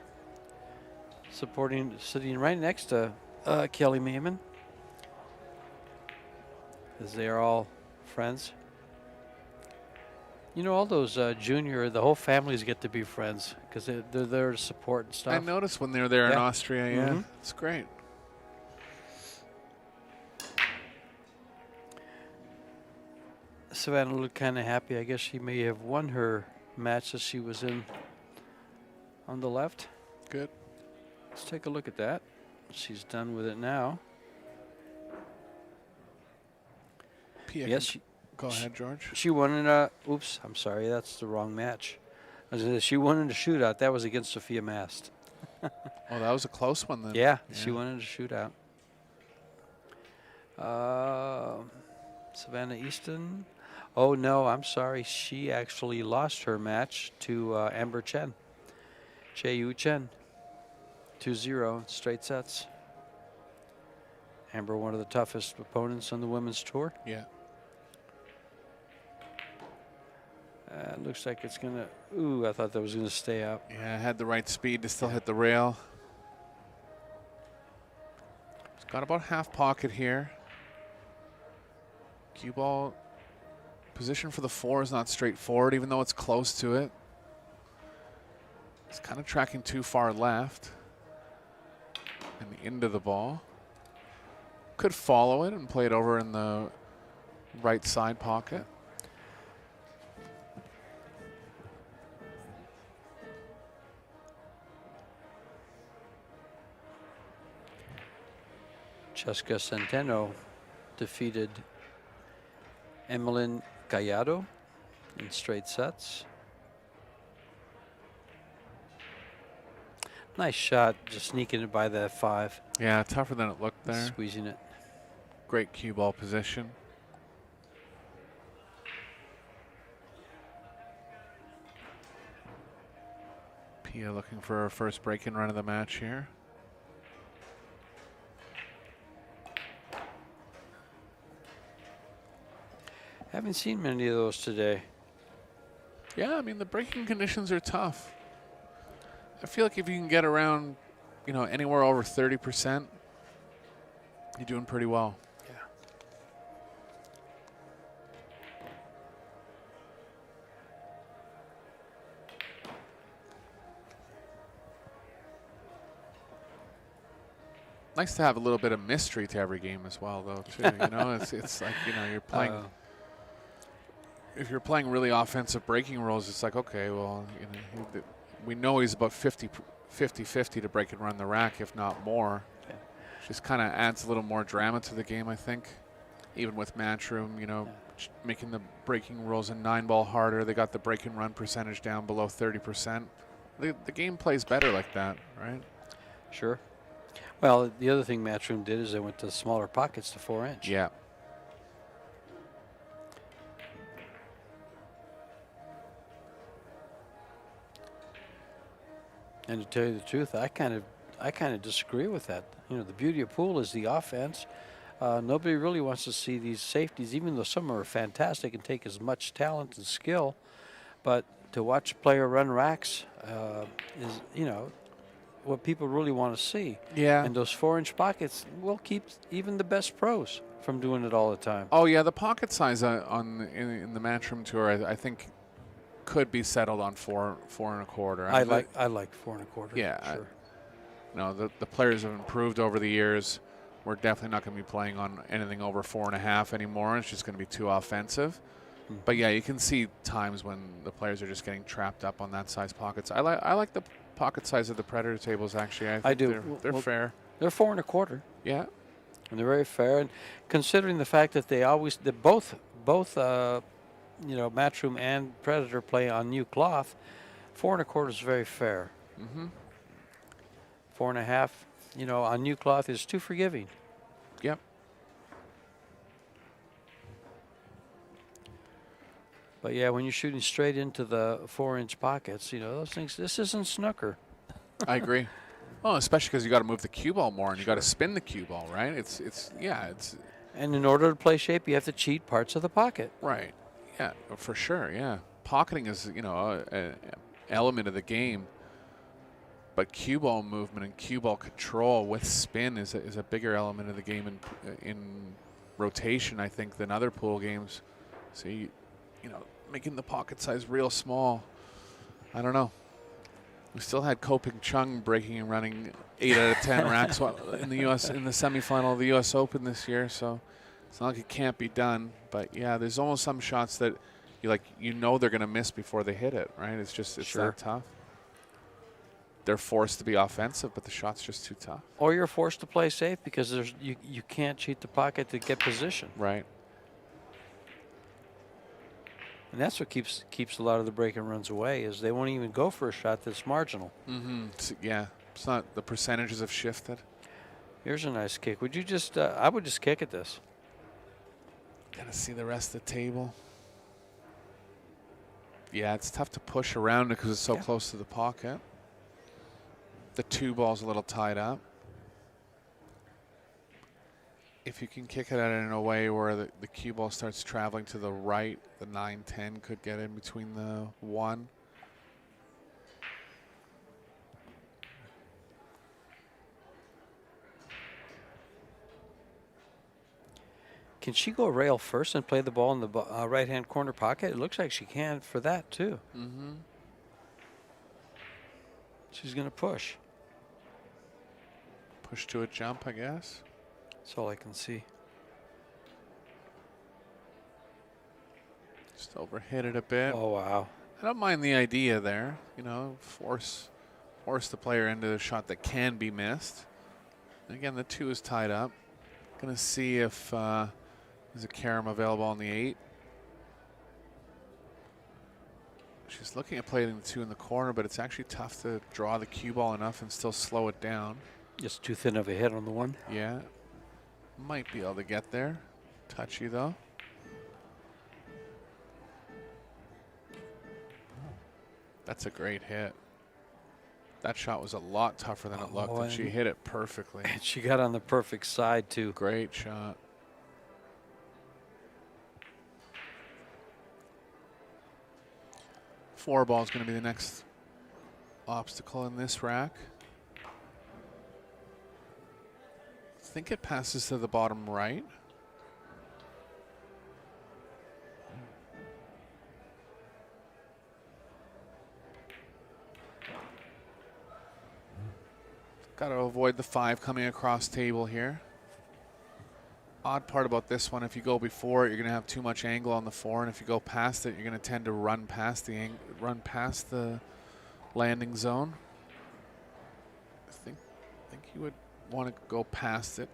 [SPEAKER 2] sitting right next to Kelly Meyman, as they are all friends. You know, all those junior, the whole families get to be friends because they're there to support and stuff.
[SPEAKER 3] I noticed when they were there in Austria. Yeah, it's great.
[SPEAKER 2] Savannah looked kind of happy. I guess she may have won her match that she was in on the left.
[SPEAKER 3] Good.
[SPEAKER 2] Let's take a look at that. She's done with it now.
[SPEAKER 3] Pia
[SPEAKER 2] Yes,
[SPEAKER 3] can- go ahead, George.
[SPEAKER 2] she won in a. Oops, I'm sorry, that's the wrong match. She won in a shootout. That was against Sophia Mast.
[SPEAKER 3] Oh, that was a close one then.
[SPEAKER 2] Yeah, she won in a shootout. Savannah Easton. Oh no, I'm sorry. She actually lost her match to Amber Chen. Yu Chen. 2-0 straight sets. Amber, one of the toughest opponents on the women's tour.
[SPEAKER 3] Yeah.
[SPEAKER 2] It looks like it's gonna. Ooh, I thought that was gonna stay up.
[SPEAKER 3] Yeah, had the right speed to still hit the rail. It's got about half pocket here. Cue ball position for the 4 is not straightforward, even though it's close to it. It's kind of tracking too far left. And into the ball. Could follow it and play it over in the right side pocket.
[SPEAKER 2] Cheska Centeno defeated Emeline Gallardo in straight sets. Nice shot, just sneaking it by that 5.
[SPEAKER 3] Yeah, tougher than it looked there.
[SPEAKER 2] Squeezing it.
[SPEAKER 3] Great cue ball position. Pia looking for her first break-in run of the match here.
[SPEAKER 2] Haven't seen many of those today.
[SPEAKER 3] Yeah, I mean, the breaking conditions are tough. I feel like if you can get around, you know, anywhere over 30%, you're doing pretty well.
[SPEAKER 2] Yeah.
[SPEAKER 3] Nice to have a little bit of mystery to every game as well, though, too. You know, it's like, you know, you're playing. If you're playing really offensive breaking rules, it's like, okay, well, you know, we know he's about 50-50 to break and run the rack, if not more.
[SPEAKER 2] Okay.
[SPEAKER 3] Just kind of adds a little more drama to the game, I think. Even with Matchroom, you know, making the breaking rules in 9-ball harder. They got the break and run percentage down below 30%. The game plays better like that, right?
[SPEAKER 2] Sure. Well, the other thing Matchroom did is they went to smaller pockets to 4-inch.
[SPEAKER 3] Yeah.
[SPEAKER 2] And to tell you the truth, I kind of disagree with that. You know, the beauty of pool is the offense. Nobody really wants to see these safeties, even though some are fantastic and take as much talent and skill. But to watch a player run racks is, you know, what people really want to see.
[SPEAKER 3] Yeah.
[SPEAKER 2] And those 4-inch pockets will keep even the best pros from doing it all the time.
[SPEAKER 3] Oh, yeah, the pocket size in the Matchroom Tour, I think, could be settled on 4.25.
[SPEAKER 2] I like 4.25.
[SPEAKER 3] Yeah,
[SPEAKER 2] sure.
[SPEAKER 3] You know, the players have improved over the years. We're definitely not going to be playing on anything over 4.5 anymore. It's just going to be too offensive. But yeah, you can see times when the players are just getting trapped up on that size pockets. I like the pocket size of the Predator tables, actually. I think
[SPEAKER 2] I do.
[SPEAKER 3] They're fair.
[SPEAKER 2] They're 4.25.
[SPEAKER 3] Yeah.
[SPEAKER 2] And they're very fair. And considering the fact that they both you know, Matchroom and Predator play on new cloth, 4.25 is very fair. 4.5, you know, on new cloth is too forgiving.
[SPEAKER 3] Yep.
[SPEAKER 2] But yeah, when you're shooting straight into the 4-inch pockets, you know, those things, this isn't snooker.
[SPEAKER 3] I agree. Well, especially because you got to move the cue ball more and you got to spin the cue ball, right? It's
[SPEAKER 2] And in order to play shape, you have to cheat parts of the pocket.
[SPEAKER 3] right. Yeah, for sure. Yeah, pocketing is, you know, an element of the game, but cue ball movement and cue ball control with spin is a bigger element of the game in rotation, I think, than other pool games. So you know, making the pocket size real small. I don't know. We still had Koping Chung breaking and running 8 out of 10 racks in the semifinal of the U.S. Open this year. So it's not like it can't be done. But yeah, there's almost some shots that you know they're going to miss before they hit it, right? It's
[SPEAKER 2] Sure.
[SPEAKER 3] that tough. They're forced to be offensive, but the shot's just too tough.
[SPEAKER 2] Or you're forced to play safe because you can't cheat the pocket to get position.
[SPEAKER 3] Right.
[SPEAKER 2] And that's what keeps a lot of the break and runs away, is they won't even go for a shot that's marginal.
[SPEAKER 3] Mm-hmm. Yeah, it's not the percentages have shifted.
[SPEAKER 2] Here's a nice kick. Would you just? I would just kick at this.
[SPEAKER 3] Gotta see the rest of the table. Yeah, it's tough to push around it because it's so close to the pocket. The 2 ball's a little tied up. If you can kick it at it in a way where the cue ball starts traveling to the right, the 9-10 could get in between the 1.
[SPEAKER 2] Can she go rail first and play the ball in the right-hand corner pocket? It looks like she can for that, too.
[SPEAKER 3] Mm-hmm.
[SPEAKER 2] She's going to push.
[SPEAKER 3] Push to a jump, I guess.
[SPEAKER 2] That's all I can see.
[SPEAKER 3] Just overhit it a bit.
[SPEAKER 2] Oh, wow.
[SPEAKER 3] I don't mind the idea there. You know, force the player into a shot that can be missed. And again, the 2 is tied up. Going to see if there's a carom available on the 8. She's looking at playing the 2 in the corner, but it's actually tough to draw the cue ball enough and still slow it down.
[SPEAKER 2] Just too thin of a hit on the 1.
[SPEAKER 3] Yeah. Might be able to get there. Touchy, though. That's a great hit. That shot was a lot tougher than it looked, and she hit it perfectly.
[SPEAKER 2] And she got on the perfect side, too.
[SPEAKER 3] Great shot. Four ball is going to be the next obstacle in this rack. I think it passes to the bottom right. Got to avoid the 5 coming across table here. Odd part about this one, if you go before it, you're going to have too much angle on the 4, and if you go past it, you're going to tend to run past the landing zone. I think you would want to go past it.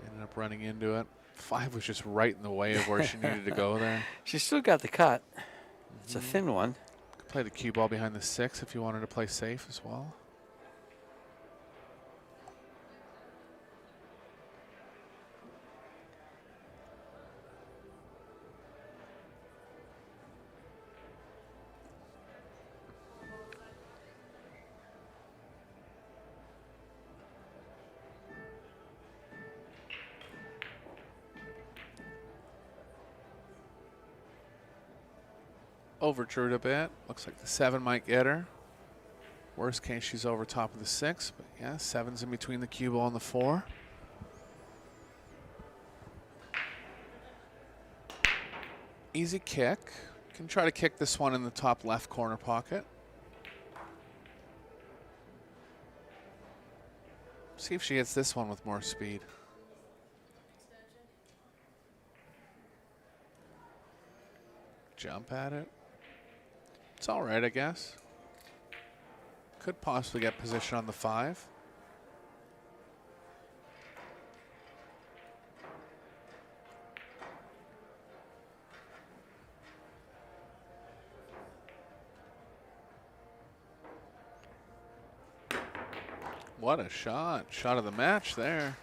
[SPEAKER 3] Ended up running into it. 5 was just right in the way of where she needed to go there.
[SPEAKER 2] She still got the cut. It's a thin one.
[SPEAKER 3] Could play the cue ball behind the 6 if you wanted to play safe as well. Overdrew it a bit. Looks like the 7 might get her. Worst case, she's over top of the 6. But yeah, 7's in between the cue ball and the 4. Easy kick. Can try to kick this one in the top left corner pocket. See if she hits this one with more speed. Jump at it. It's all right, I guess. Could possibly get position on the 5. What a shot. Shot of the match there.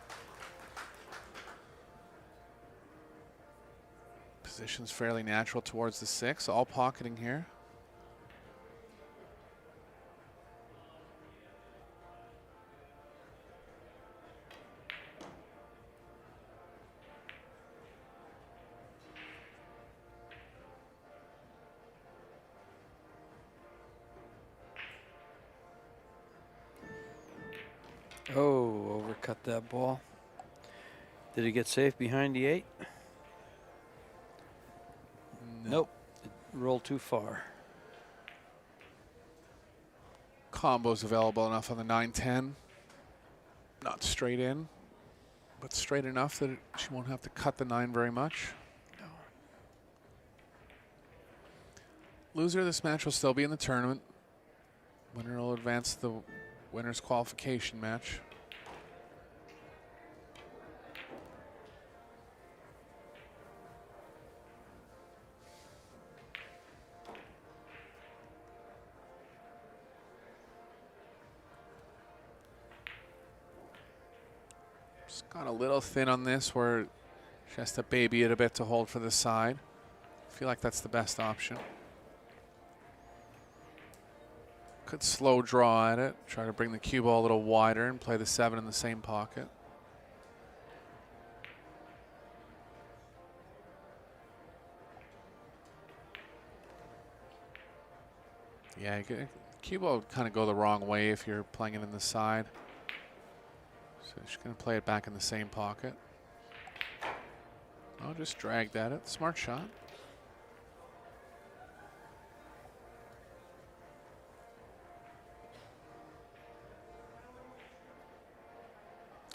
[SPEAKER 3] Position's fairly natural towards the 6. All pocketing here.
[SPEAKER 2] Oh, overcut that ball. Did it get safe behind the 8? Nope. It rolled too far.
[SPEAKER 3] Combos available enough on the 9-10. Not straight in, but straight enough that she won't have to cut the 9 very much.
[SPEAKER 2] No.
[SPEAKER 3] Loser of this match will still be in the tournament. Winner will advance to the winner's qualification match. It's got a little thin on this where she has to baby it a bit to hold for the side. I feel like that's the best option. Could slow draw at it, try to bring the cue ball a little wider and play the 7 in the same pocket. Yeah, cue ball would kind of go the wrong way if you're playing it in the side. So she's going to play it back in the same pocket. Oh, just dragged at it. Smart shot.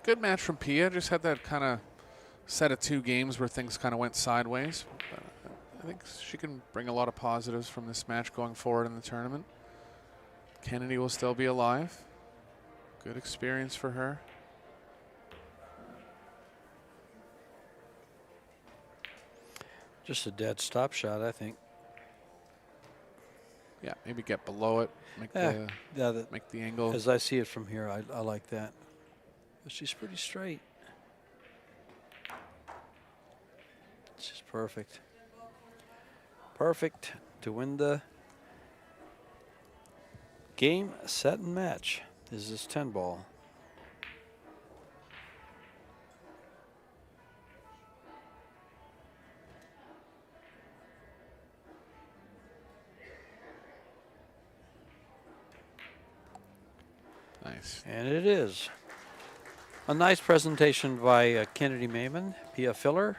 [SPEAKER 3] Good match from Pia. Just had that kind of set of 2 games where things kind of went sideways. I think she can bring a lot of positives from this match going forward in the tournament. Kennedy will still be alive. Good experience for her.
[SPEAKER 2] Just a dead stop shot, I think.
[SPEAKER 3] Yeah, maybe get below it, make make the angle.
[SPEAKER 2] As I see it from here, I like that. But she's pretty straight. She's perfect. Perfect to win the game, set, and match. This is 10 ball.
[SPEAKER 3] Nice.
[SPEAKER 2] And it is. A nice presentation by Kennedy Meyman, Pia Filler.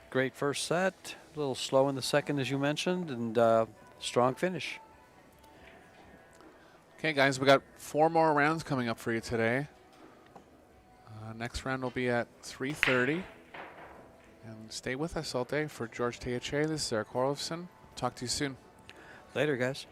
[SPEAKER 2] Great first set, a little slow in the second, as you mentioned, and strong finish.
[SPEAKER 3] Okay, guys, we got 4 more rounds coming up for you today. Next round will be at 3:30. And stay with us all day for George Teache. This is Eric Horlifson. Talk to you soon.
[SPEAKER 2] Later, guys.